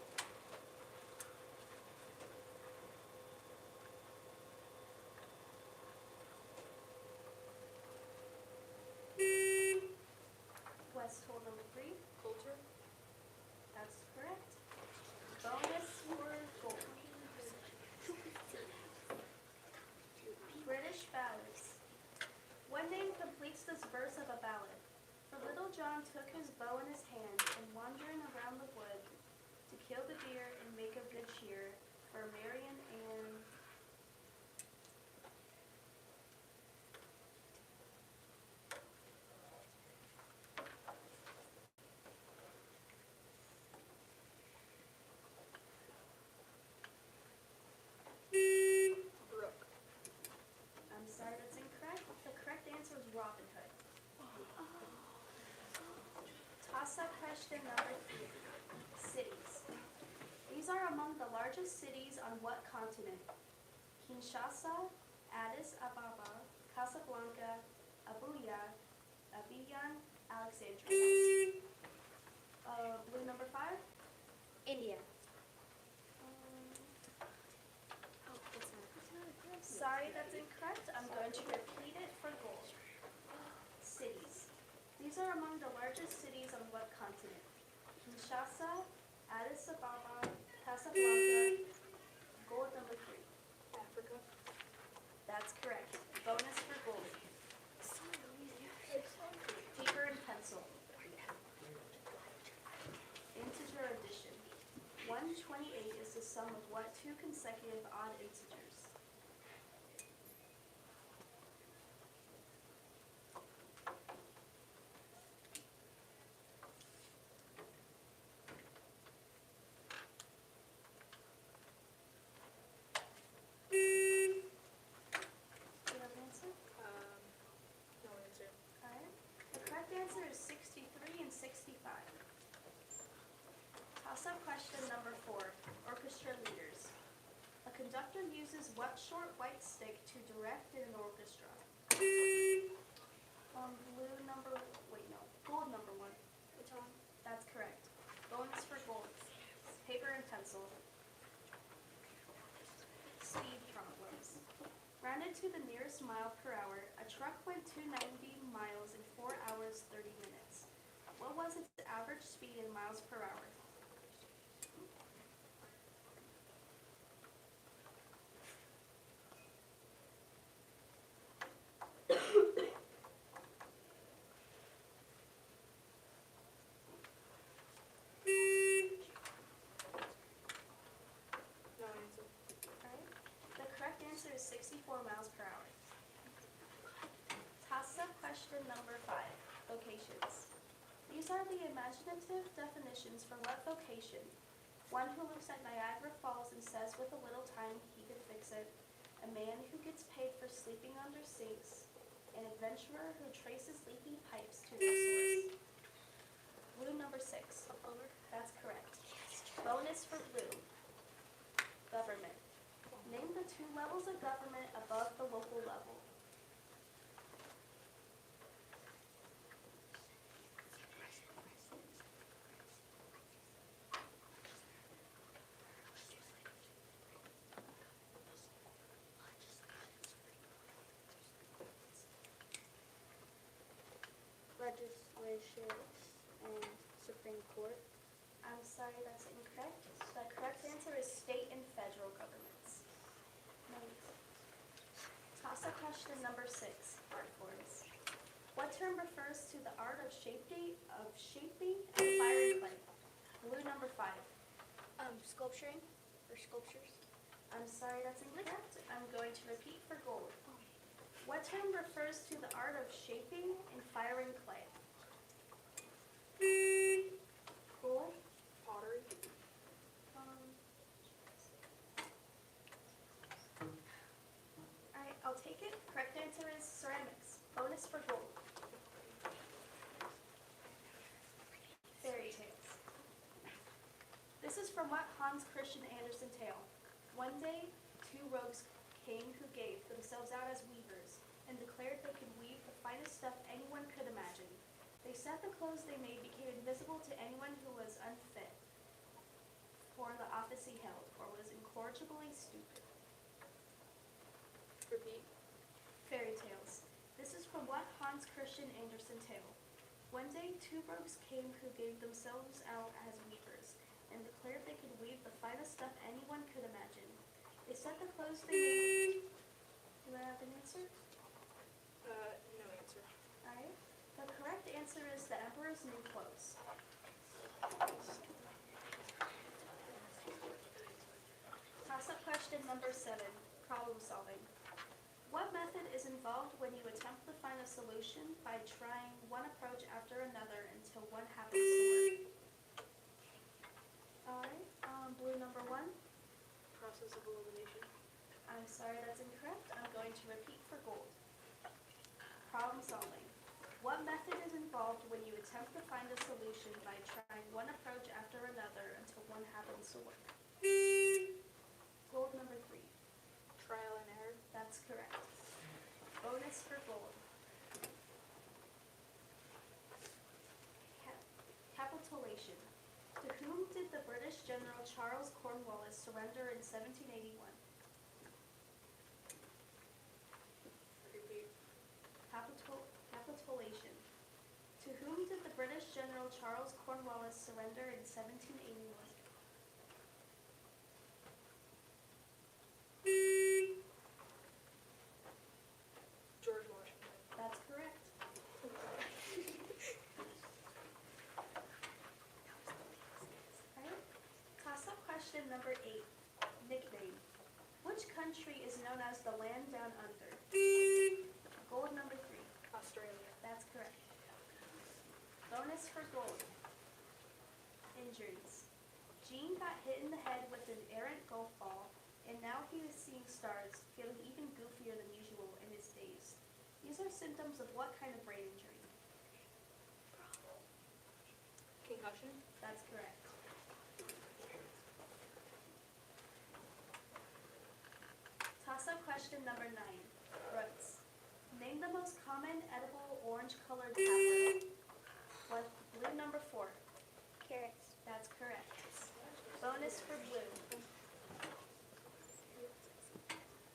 Westhold number 3. Culture. That's correct. Bonus for gold. British ballads. What name completes this verse of a ballad? For Little John took his bow in his hand, and wandering around the wood, to kill the deer and make of good cheer, for Marian and... Brooke. I'm sorry, that's incorrect. The correct answer is Robin Hood. Toss-up question number 3. Cities. These are among the largest cities on what continent? Kinshasa, Addis Ababa, Casablanca, Abuja, Abidjan, Alexandria. Blue number 5. India. Sorry, that's incorrect. I'm going to repeat it for gold. Cities. These are among the largest cities on what continent? Kinshasa, Addis Ababa, Casablanca. Gold number 3. Africa. That's correct. Bonus for gold. Paper and pencil. Integer addition. 128 is the sum of what two consecutive odd integers? Do you have an answer? No answer. Alright. The correct answer is 63 and 65. Toss-up question number 4. Orchestra leaders. A conductor uses what short white stick to direct in an orchestra? Gold number 1. Baton. That's correct. Bonus for gold. Paper and pencil. Speed problems. Rounded to the nearest mile per hour, a truck went 290 miles in 4 hours 30 minutes. What was its average speed in miles per hour? No answer. Alright. The correct answer is 64 miles per hour. Toss-up question number 5. Vocations. These are the imaginative definitions for what vocation? One who looks at Niagara Falls and says with a little time he could fix it. A man who gets paid for sleeping under sinks. An adventurer who traces leaky pipes to their source. Blue number 6. A plumber. That's correct. Bonus for blue. Government. Name the 2 levels of government above the local level. legislature and Supreme Court. I'm sorry, that's incorrect. The correct answer is state and federal governments. Toss-up question number 6, art forms. What term refers to the art of shaping and firing clay? Blue number 5. Sculpturing or sculptures? I'm sorry, that's incorrect. I'm going to repeat for gold. What term refers to the art of shaping and firing clay? Gold? Pottery. Alright, I'll take it. Correct answer is ceramics. Bonus for gold. Fairy tales. This is from what Hans Christian Andersen tale? One day, 2 rogues came who gave themselves out as weavers and declared they could weave the finest stuff anyone could imagine. They said the clothes they made became invisible to anyone who was unfit for the office he held or was incorrigibly stupid. Repeat. Fairy tales. This is from what Hans Christian Andersen tale? One day, 2 rogues came who gave themselves out as weavers and declared they could weave the finest stuff anyone could imagine. They said the clothes they made. Do I have an answer? No answer. Alright. The correct answer is the Emperor's New Clothes. Toss-up question number 7, problem solving. What method is involved when you attempt to find a solution by trying one approach after another until one happens to work? Alright, blue number 1. Process of elimination. I'm sorry, that's incorrect. I'm going to repeat for gold. Problem solving. What method is involved when you attempt to find a solution by trying one approach after another until one happens to work? Gold number 3. Trial and error. That's correct. Bonus for gold. Capitulation. To whom did the British General Charles Cornwallis surrender in 1781? Repeat. Capitulation. To whom did the British General Charles Cornwallis surrender in 1781? George Washington. That's correct. Alright. Toss-up question number 8. Nickname. Which country is known as the land down under? Gold number 3. Australia. That's correct. Bonus for gold. Injuries. Gene got hit in the head with an errant golf ball, and now he is seeing stars, feeling even goofier than usual in his days. These are symptoms of what kind of brain injury? Concussion. That's correct. Toss-up question number 9. Roots. Name the most common edible orange-colored pepper. What? Blue number 4. Carrots. That's correct. Bonus for blue.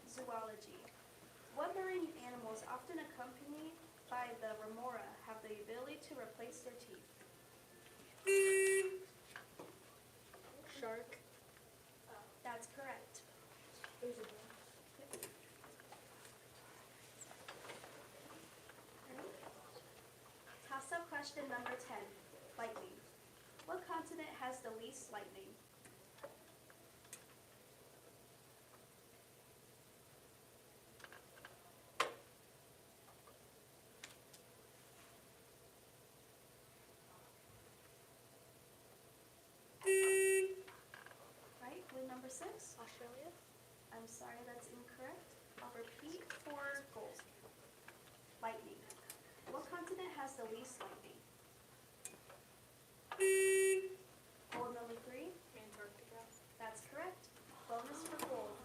Zoology. What marine animals, often accompanied by the remora, have the ability to replace their teeth? Shark. That's correct. Toss-up question number 10. Lightning. What continent has the least lightning? Right, blue number 6. Australia. I'm sorry, that's incorrect. I'll repeat for gold. Lightning. What continent has the least lightning? Gold number 3. Antarctica. That's correct. Bonus for gold.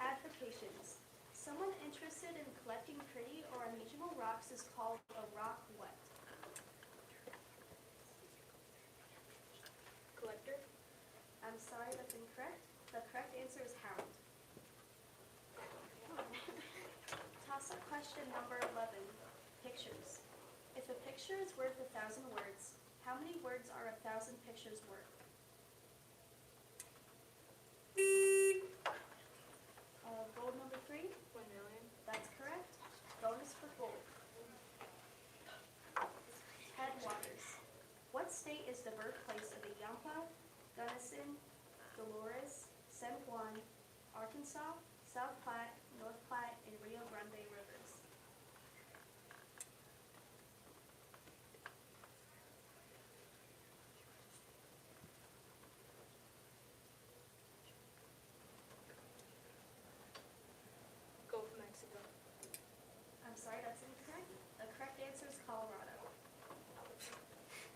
Advocations. Someone interested in collecting pretty or unusual rocks is called a rock what? Collector. I'm sorry, that's incorrect. The correct answer is hound. Toss-up question number 11, pictures. If a picture is worth 1,000 words, how many words are 1,000 pictures worth? Gold number 3, 1 million. that's correct. Bonus for gold. Headwaters. What state is the birthplace of the Yampa, Gunnison, Dolores, San Juan, Arkansas, South Platte, North Platte, and Rio Grande rivers? Gulf of Mexico. I'm sorry, that's incorrect. The correct answer is Colorado.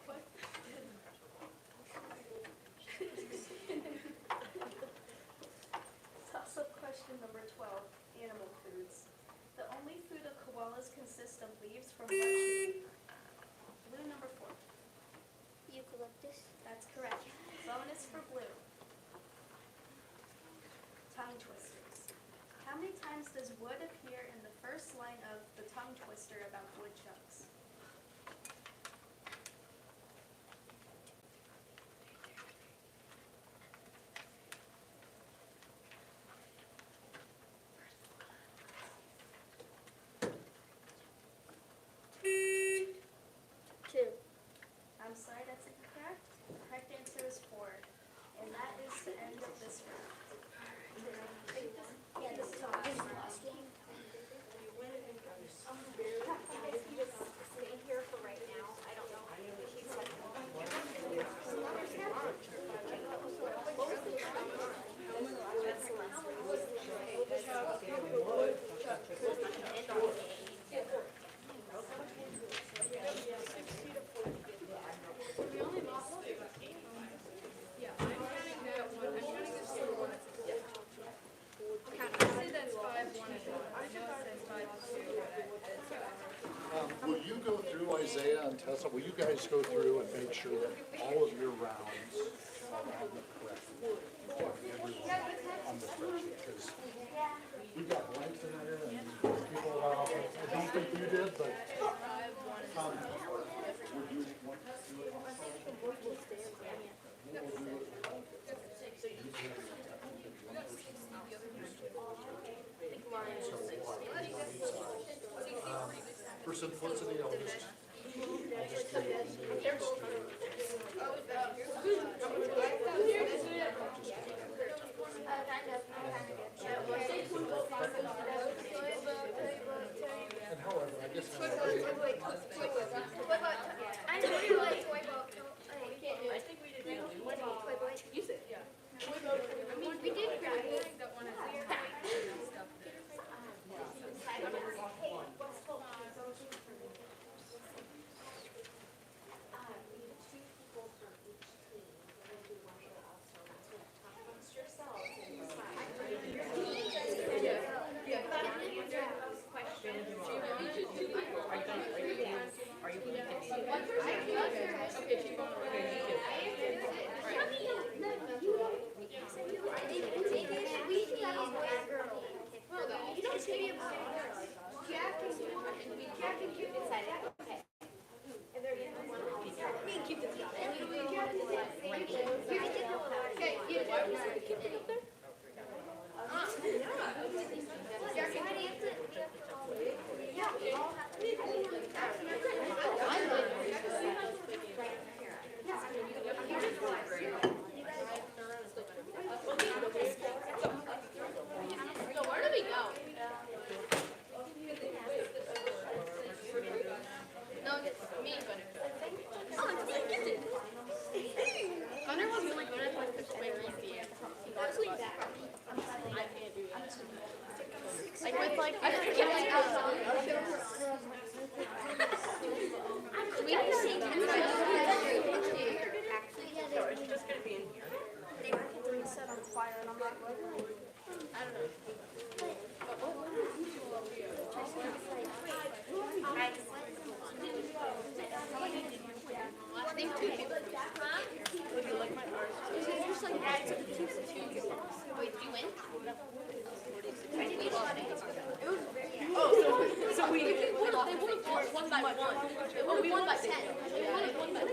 What? Toss-up question number 12, animal foods. The only food of koalas consists of leaves from what tree? Blue number 4. Eucalyptus. That's correct. Bonus for blue. Tongue twisters. How many times does wood appear in the first line of the tongue twister about woodchucks? Two. I'm sorry, that's incorrect. The correct answer is 4. And that is the end of this round. Yeah, this is the last game. Stay here for right now. I don't know. She's like, We only lost 2. Yeah, I'm counting that one, I'm counting this 2 one. I say that's 5-1 and 1. I know it says 5-2, but it's Will you go through Isaiah and Tessa, will you guys go through and make sure that all of your rounds are on the correct, everyone on the correct sheet? Because we got blanks in there and people, I don't think you did, but would you want to do it? For simplicity, I'll just do it. And however, I guess. I know you like toy boat. I think we did. Toy boy. You said, yeah. I mean, we did pretty good. that one is stuff. So 1 by 1. It would be 1 by 10. It would have 1 by 10.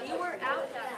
You were out that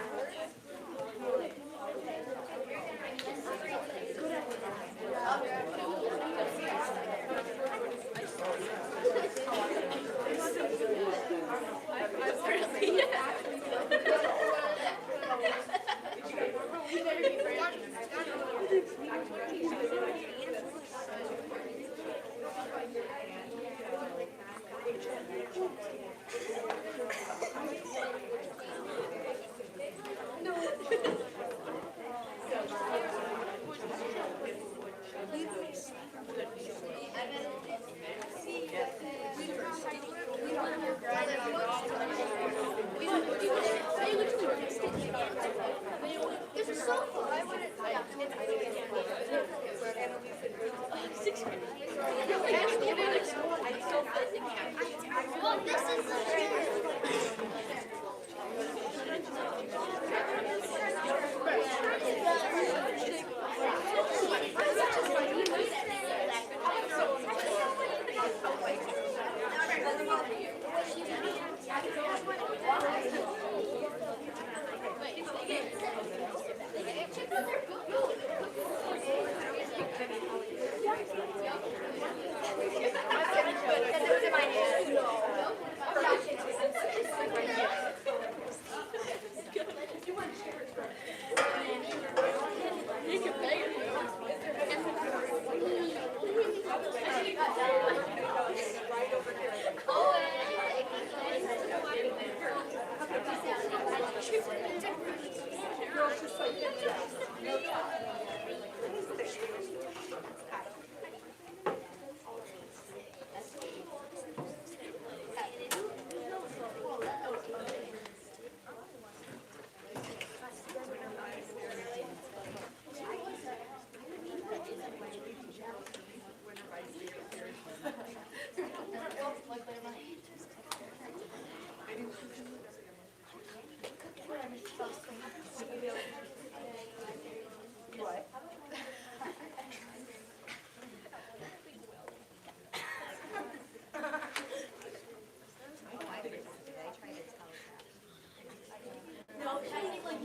this is so cool. I wouldn't. Well, this is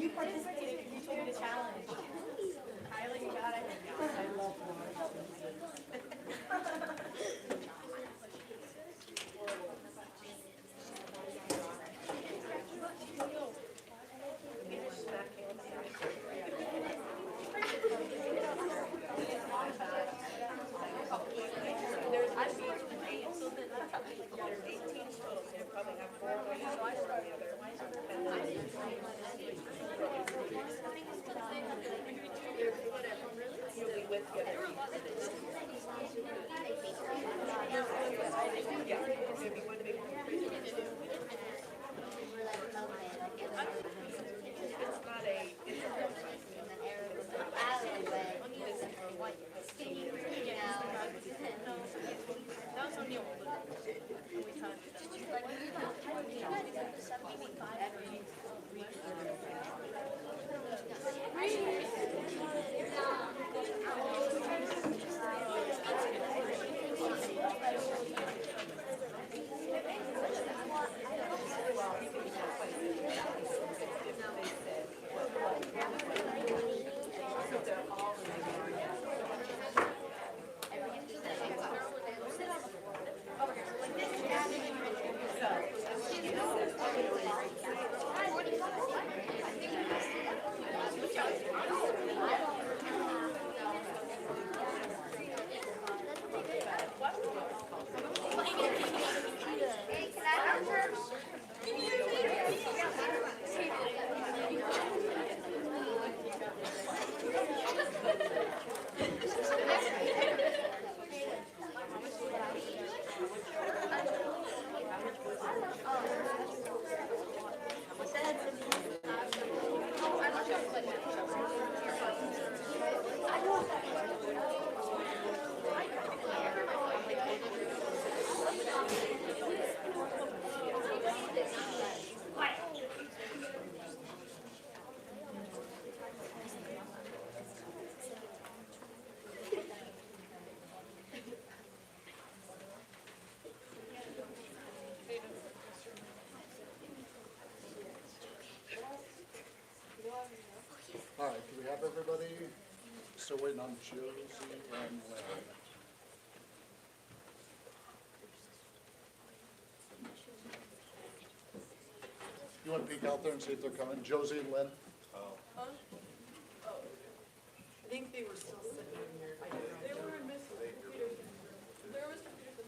you participated. You told me the challenge. Kylie, you got it. I love Thank you. have everybody? Still waiting on Josie and Lynn. You wanna peek out there and see if they're coming? Josie and Lynn? I think they were still sitting in here. They were in Miss Peterson. There was Peterson.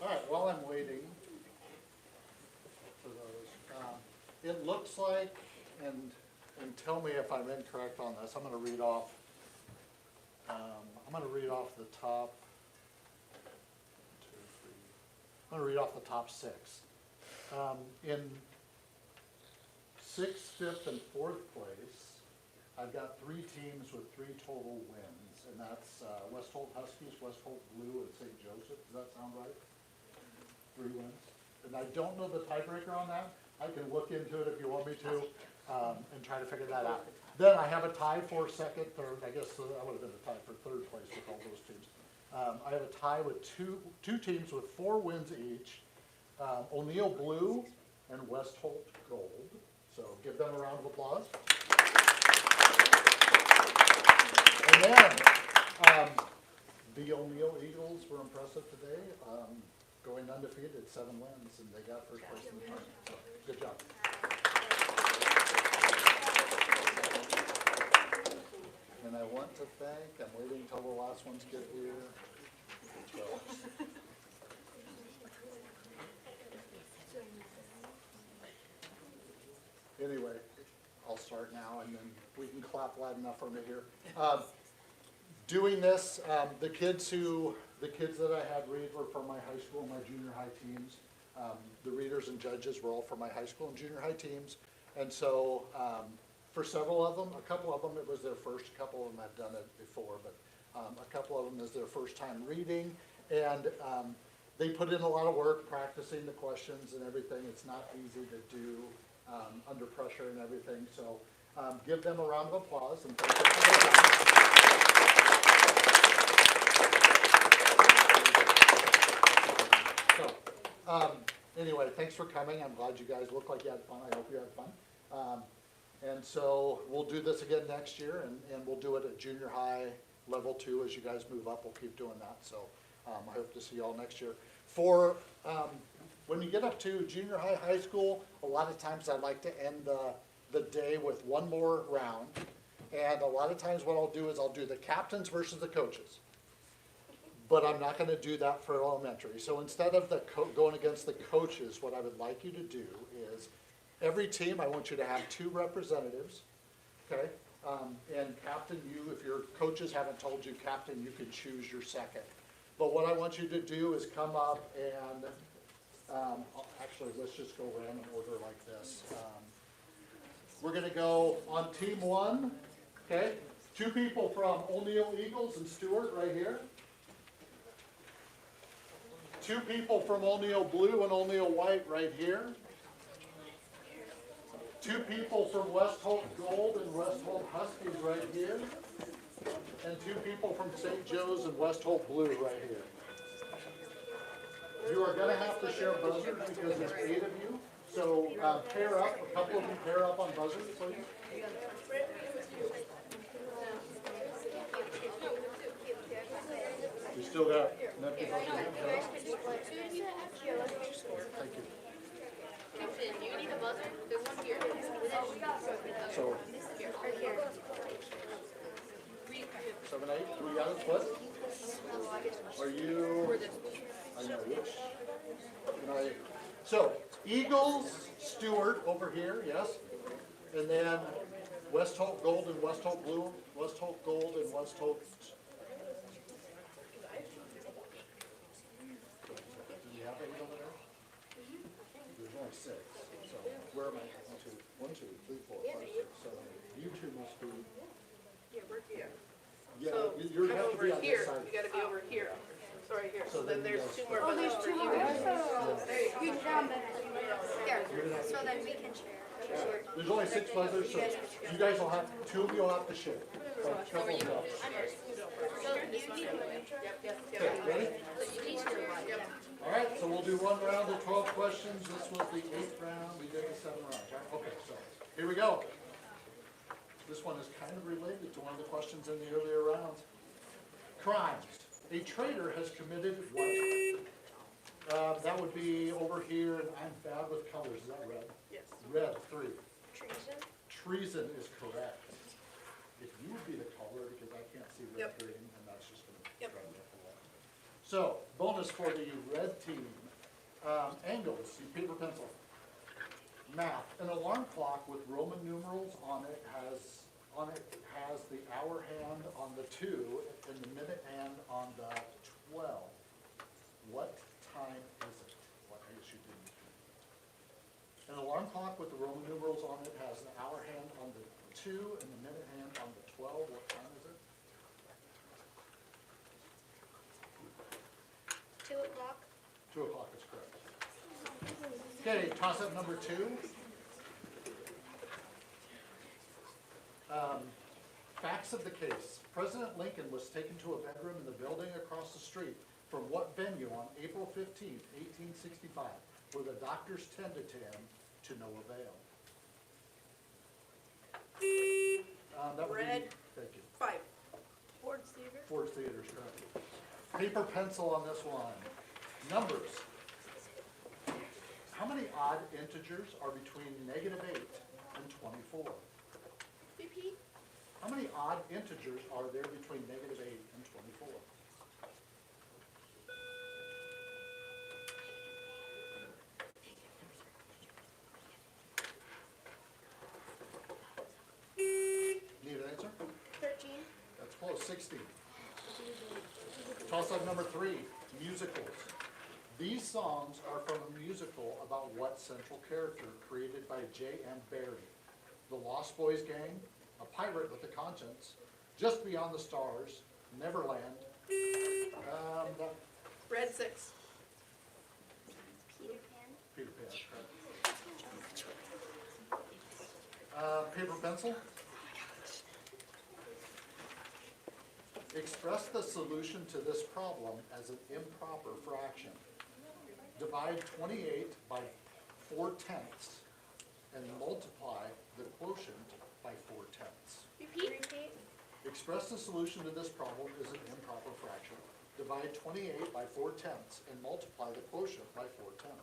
All right, while I'm waiting for those, it looks like, and tell me if I'm incorrect on this, I'm gonna read off the top, I'm gonna read off the top six. In sixth, fifth, and fourth place, I've got 3 teams with 3 total wins, and that's West Holt Huskies, West Holt Blue, and St. Joseph. Does that sound right? 3 wins. And I don't know the tiebreaker on that. I can look into it if you want me to, and try to figure that out. Then I have a tie for second, third. I guess that would have been a tie for third place with all those teams. I have a tie with two teams with 4 wins each. O'Neill Blue and West Holt Gold. So give them a round of applause. And then, the O'Neill Eagles were impressive today, going undefeated, 7 wins, and they got first place in the tournament. So, good job. And I want to thank, I'm waiting until the last ones get here. So. Anyway, I'll start now and then we can clap loud enough for me here. Doing this, the kids that I had read were from my high school and my junior high teams. The readers and judges were all from my high school and junior high teams. And so, for several of them, a couple of them it was their first, a couple of them had done it before, but a couple of them is their first time reading. And they put in a lot of work practicing the questions and everything. It's not easy to do under pressure and everything. So give them a round of applause and thank them for their time. So, anyway, thanks for coming. I'm glad you guys look like you had fun. I hope you had fun. And so we'll do this again next year, and we'll do it at junior high level 2 as you guys move up. We'll keep doing that. So I hope to see you all next year. For when you get up to junior high, high school, a lot of times I like to end the day with one more round. And a lot of times what I'll do is I'll do the captains versus the coaches. But I'm not going to do that for elementary. So instead of going against the coaches, what I would like you to do is every team, I want you to have 2 representatives, okay? And captain, if your coaches haven't told you captain, you can choose your second. But what I want you to do is come up and, actually, let's just go random order like this. We're going to go on team 1, okay? 2 people from O'Neill Eagles and Stewart right here. 2 people from O'Neill Blue and O'Neill White right here. 2 people from West Holt Gold and West Holt Huskies right here. And 2 people from St. Joe's and West Holt Blue right here. You are going to have to share buzzers because there's 8 of you. So pair up, a couple of you pair up on buzzers, please. You still got nephew buzzers? Thank you. Do you need a buzzer? There's one here. So, 7, 8, do we got it split? Are you, I know which, so, Eagles, Stewart over here, yes? And then West Holt Gold and West Holt Blue, West Holt Gold and West Holt. Do you have any over there? There's only 6, so where am I? 1, 2, 3, 4, 5, 6, 7, 8. You 2 must be. Yeah, we're here. Yeah, So you have I'm to over be on this here, side. you gotta be over here. So right here, So so then then you there's guys 2 more Oh, there's buzzers 2 for you more. guys. You down there. Here, so then we can share. There's only 6 buzzers, so you guys will have, 2 of you will have to share. So, couple of y'all. Okay, ready? All right, so we'll do 1 round of 12 questions. This was the 8th round. We did the 7 rounds, right? Okay, so here we go. This one is kind of related to one of the questions in the earlier rounds. Crimes. A traitor has committed what? That would be over here, and I'm bad with colors. Is that red? Yes. Red, 3. Treason? Treason is correct. If you would be the color, because I can't see red, Yep. green, and that's just gonna Yep. drive me up the wall. So, bonus for the red team. Angles, you paper pencil. Math, an alarm clock with Roman numerals on it has the hour hand on the 2 and the minute hand on the 12. What time is it? What I guess you didn't. An alarm clock with the Roman numerals on it has an hour hand on the 2 and the minute hand on the 12. What time is it? 2 o'clock? 2 o'clock is correct. Okay, toss up number 2. Facts of the case. President Lincoln was taken to a bedroom in the building across the street from what venue on April 15th, 1865, where the doctors tended to him to no avail? That would be- Red. Thank you. 5. Ford's Theater. Ford's Theater is correct. Paper pencil on this one. Numbers. How many odd integers are between -8 and 24? Repeat? How many odd integers are there between -8 and 24? Need an answer? 13? That's close, 16. Toss up number 3, musicals. These songs are from a musical about what central character created by J.M. Barrie? The Lost Boys Gang, A Pirate with a Conscience, Just Beyond the Stars, Neverland. That- Red 6. Peter Pan? Peter Pan. Paper pencil. Express the solution to this problem as an improper fraction. Divide 28 by 4/10 and multiply the quotient by 4/10. Repeat? Express the solution to this problem as an improper fraction. Divide 28 by 4/10 and multiply the quotient by 4/10.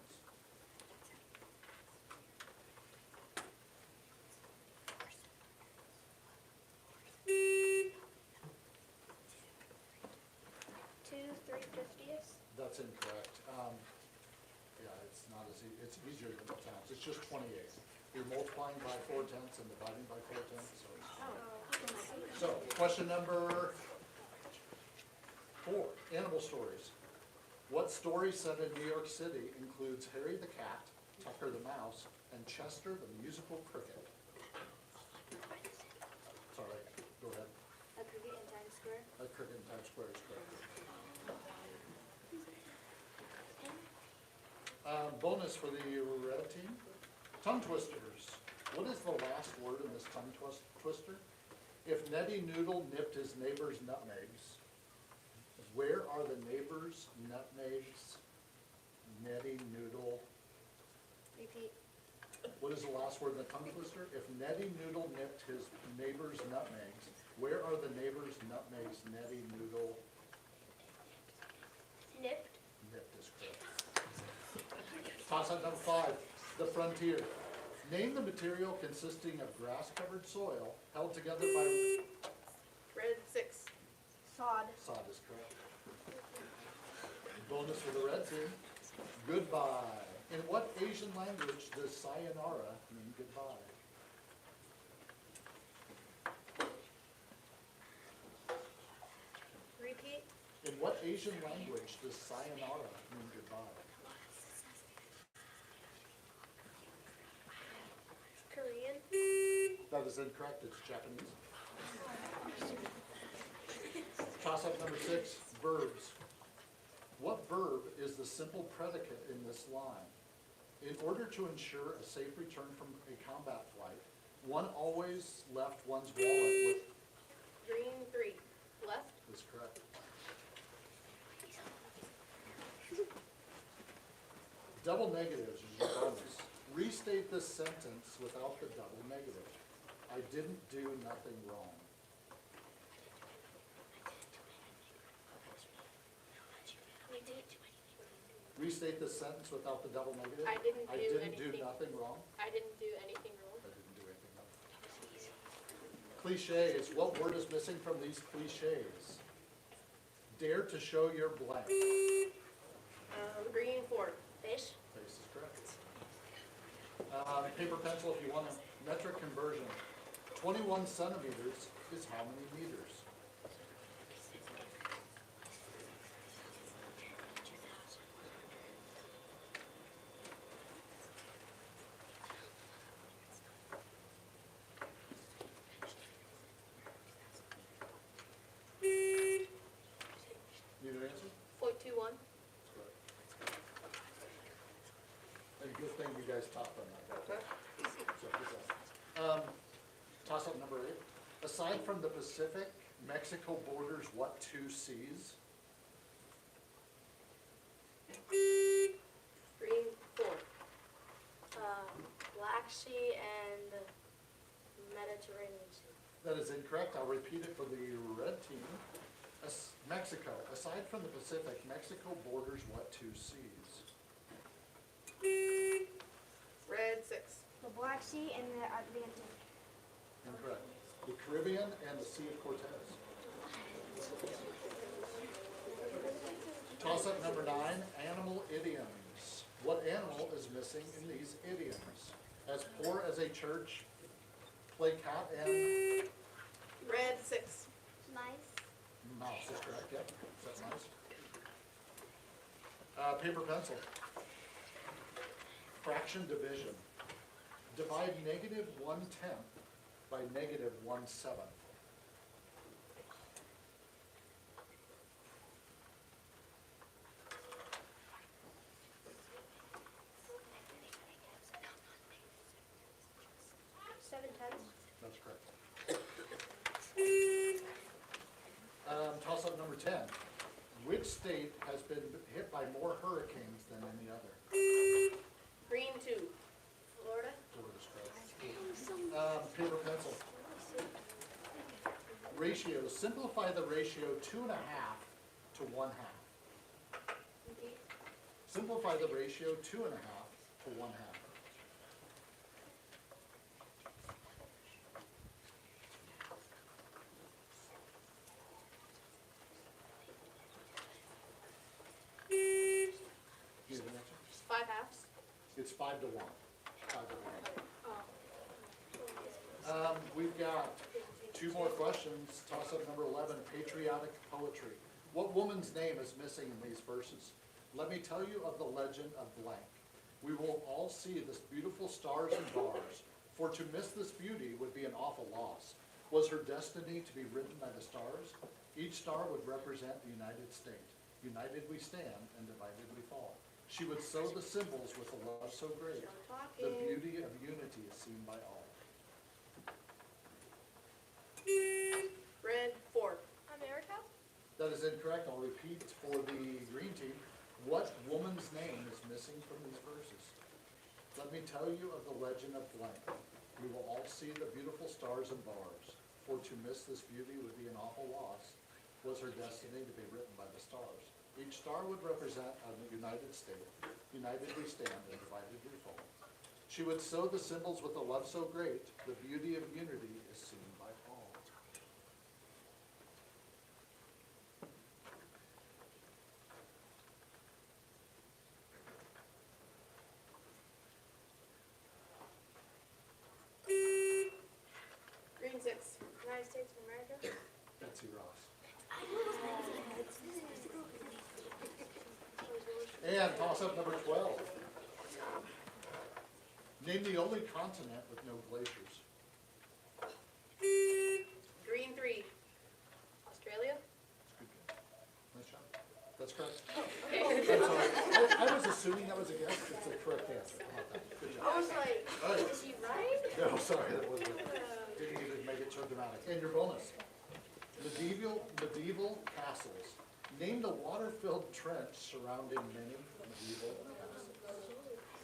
Two 3/50ths? That's incorrect. Yeah, it's not as, it's easier than it sounds. It's just 28. You're multiplying by 4/10 and dividing by 4/10, so. So, question number 4, animal stories. What story set in New York City includes Harry the cat, Tucker the mouse, and Chester the musical cricket? Sorry, go ahead. A cricket in Times Square? A cricket in Times Square is correct. Bonus for the red team. Tongue twisters. What is the last word in this tongue twister? If Nettie Noodle nipped his neighbor's nutmegs, where are the neighbor's nutmegs? Nettie Noodle. Repeat. What is the last word in the tongue twister? If Nettie Noodle nipped his neighbor's nutmegs, where are the neighbor's nutmegs? Nettie Noodle Nipped? nipped is correct. Toss up number 5, the frontier. Name the material consisting of grass-covered soil held together by Red 6. Sod. sod is correct. Bonus for the red team. Goodbye. In what Asian language does sayonara mean goodbye? Repeat? In what Asian language does sayonara mean goodbye? Korean? That is incorrect, it's Japanese. Toss up number 6, verbs. What verb is the simple predicate in this line? In order to ensure a safe return from a combat flight, one always left one's wallet with, Green 3, left. is correct. Double negatives is your bonus. Restate this sentence without the double negative. I didn't do nothing wrong. Restate this sentence without the double negative. I didn't do do anything. nothing wrong. I didn't do anything wrong. I didn't do anything wrong. Cliches. What word is missing from these cliches? Dare to show your blank. Green 4, fish. Face is correct. Paper pencil if you want a metric conversion. 21 centimeters is how many meters? Need an answer? 0.21. And good thing you guys talked on that. So, good job. Toss up number 8. Aside from the Pacific, Mexico borders what two seas? Green 4. Black Sea and Mediterranean Sea. That is incorrect. I'll repeat it for the red team. Mexico. Aside from the Pacific, Mexico borders what two seas? Red 6. The Black Sea and the Atlantic. Incorrect. The Caribbean and the Sea of Cortez. Toss up number 9, animal idioms. What animal is missing in these idioms? As poor as a church, play cat and Red 6. Mice. mouse is correct, yep. Is that nice? Paper pencil. Fraction division. Divide negative 1/10 by negative 1/7. That's correct. Toss up number 10. Which state has been hit by more hurricanes than any other? Green 2. Florida. Florida's correct. Paper pencil. Ratios. Simplify the ratio 2.5 to 1/2. Simplify the ratio 2.5 to 1/2. Need an answer? 5 halves. It's 5 to 1. 5 to 1. We've got 2 more questions. Toss up number 11, patriotic poetry. What woman's name is missing in these verses? Let me tell you of the legend of blank. We will all see this beautiful stars and bars, for to miss this beauty would be an awful loss. Was her destiny to be written by the stars? Each star would represent the United States. United we stand and divided we fall. She would sew the symbols with a love so great. The beauty of unity is seen by all. Red 4. America. That is incorrect. I'll repeat for the green team. What woman's name is missing from these verses? Let me tell you of the legend of blank. We will all see the beautiful stars and bars. For to miss this beauty would be an awful loss. Was her destiny to be written by the stars. Each star would represent a United States. United we stand and divided we fall. She would sew the symbols with a love so great. The beauty of unity is seen by all. Green 6. United States of America. Betsy Ross. And toss up number 12. Name the only continent with no glaciers. Green 3. Australia. Nice job. That's correct. Okay. I'm sorry. I was assuming that was a guess. It's the correct answer. And your bonus. Medieval castles. Name the water-filled trench surrounding many medieval castles.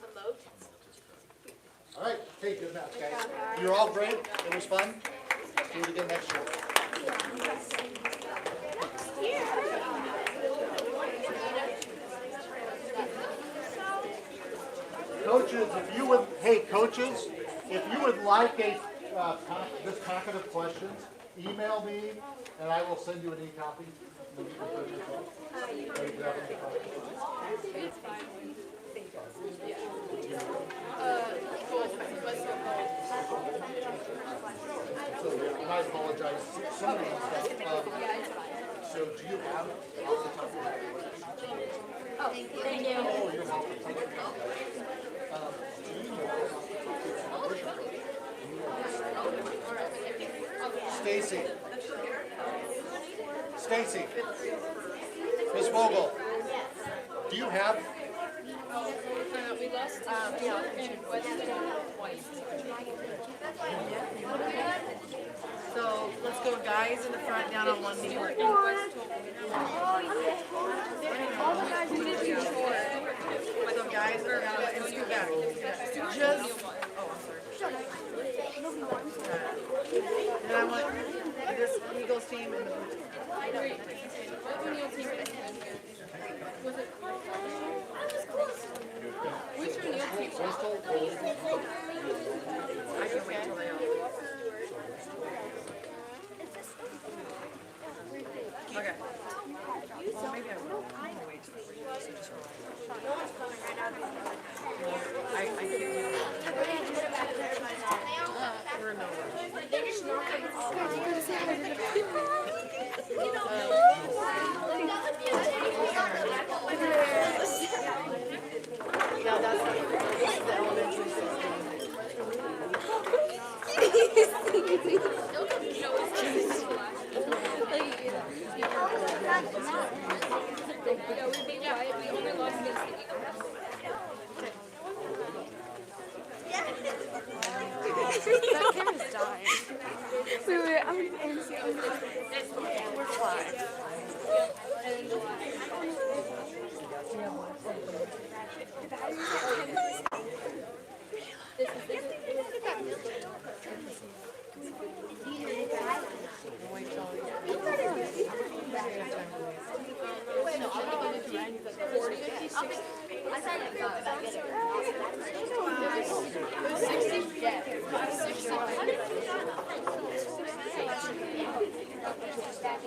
A moat. All right, hey, good match, guys. You're all great. It was fun. Do it again next year. Coaches, if you would, hey, coaches, if you would like this packet of questions, email me and I will send you an e-copy. And you can put it in your phone. Or you can have it in your phone. So, and I apologize, some of these stuff, so do you have off the top of your head? Thank you. Thank you. Oh, you're welcome. Thank you. Do you know? Stacy. Stacy. Miss Vogel. Do you have? We lost in Weston twice. So let's go guys in the front, down on one knee. So guys are out and scoot back. Just, oh, I'm sorry. And I want this Eagles team and the blue team. Was it? Which one you team? I can wait till they all. Okay. Well, maybe I will. I'm gonna wait till they read this. Just roll. I can't do that. We're in no rush. Yeah, that's this is the elementary system. Yeah, we've been quiet. We only lost against the Eagles. That camera's dying. Wait, we're fine.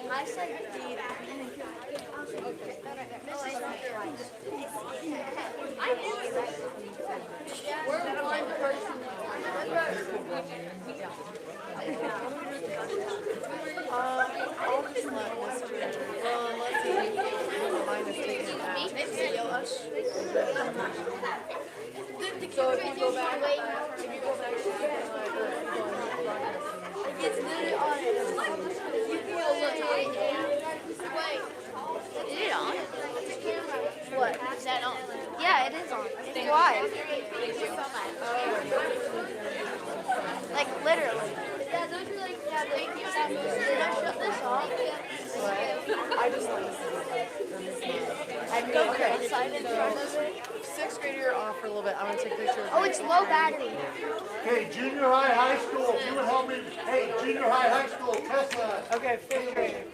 I said we're one person. I'll just let Mr. Well, unless he doesn't mind us taking it back. So if you go back, It's literally on it. Wait. Is it on? What? Is that on? Yeah, it is on. It's live. Like literally. Yeah, those are like, did I shut this off? I just let this. I'd go outside in front of it. Sixth grader off for a little bit. I'm gonna take a picture of Oh, it's low battery. Okay, junior high school, if you would help me, hey, junior high school, Tessa. Okay, fifth grade.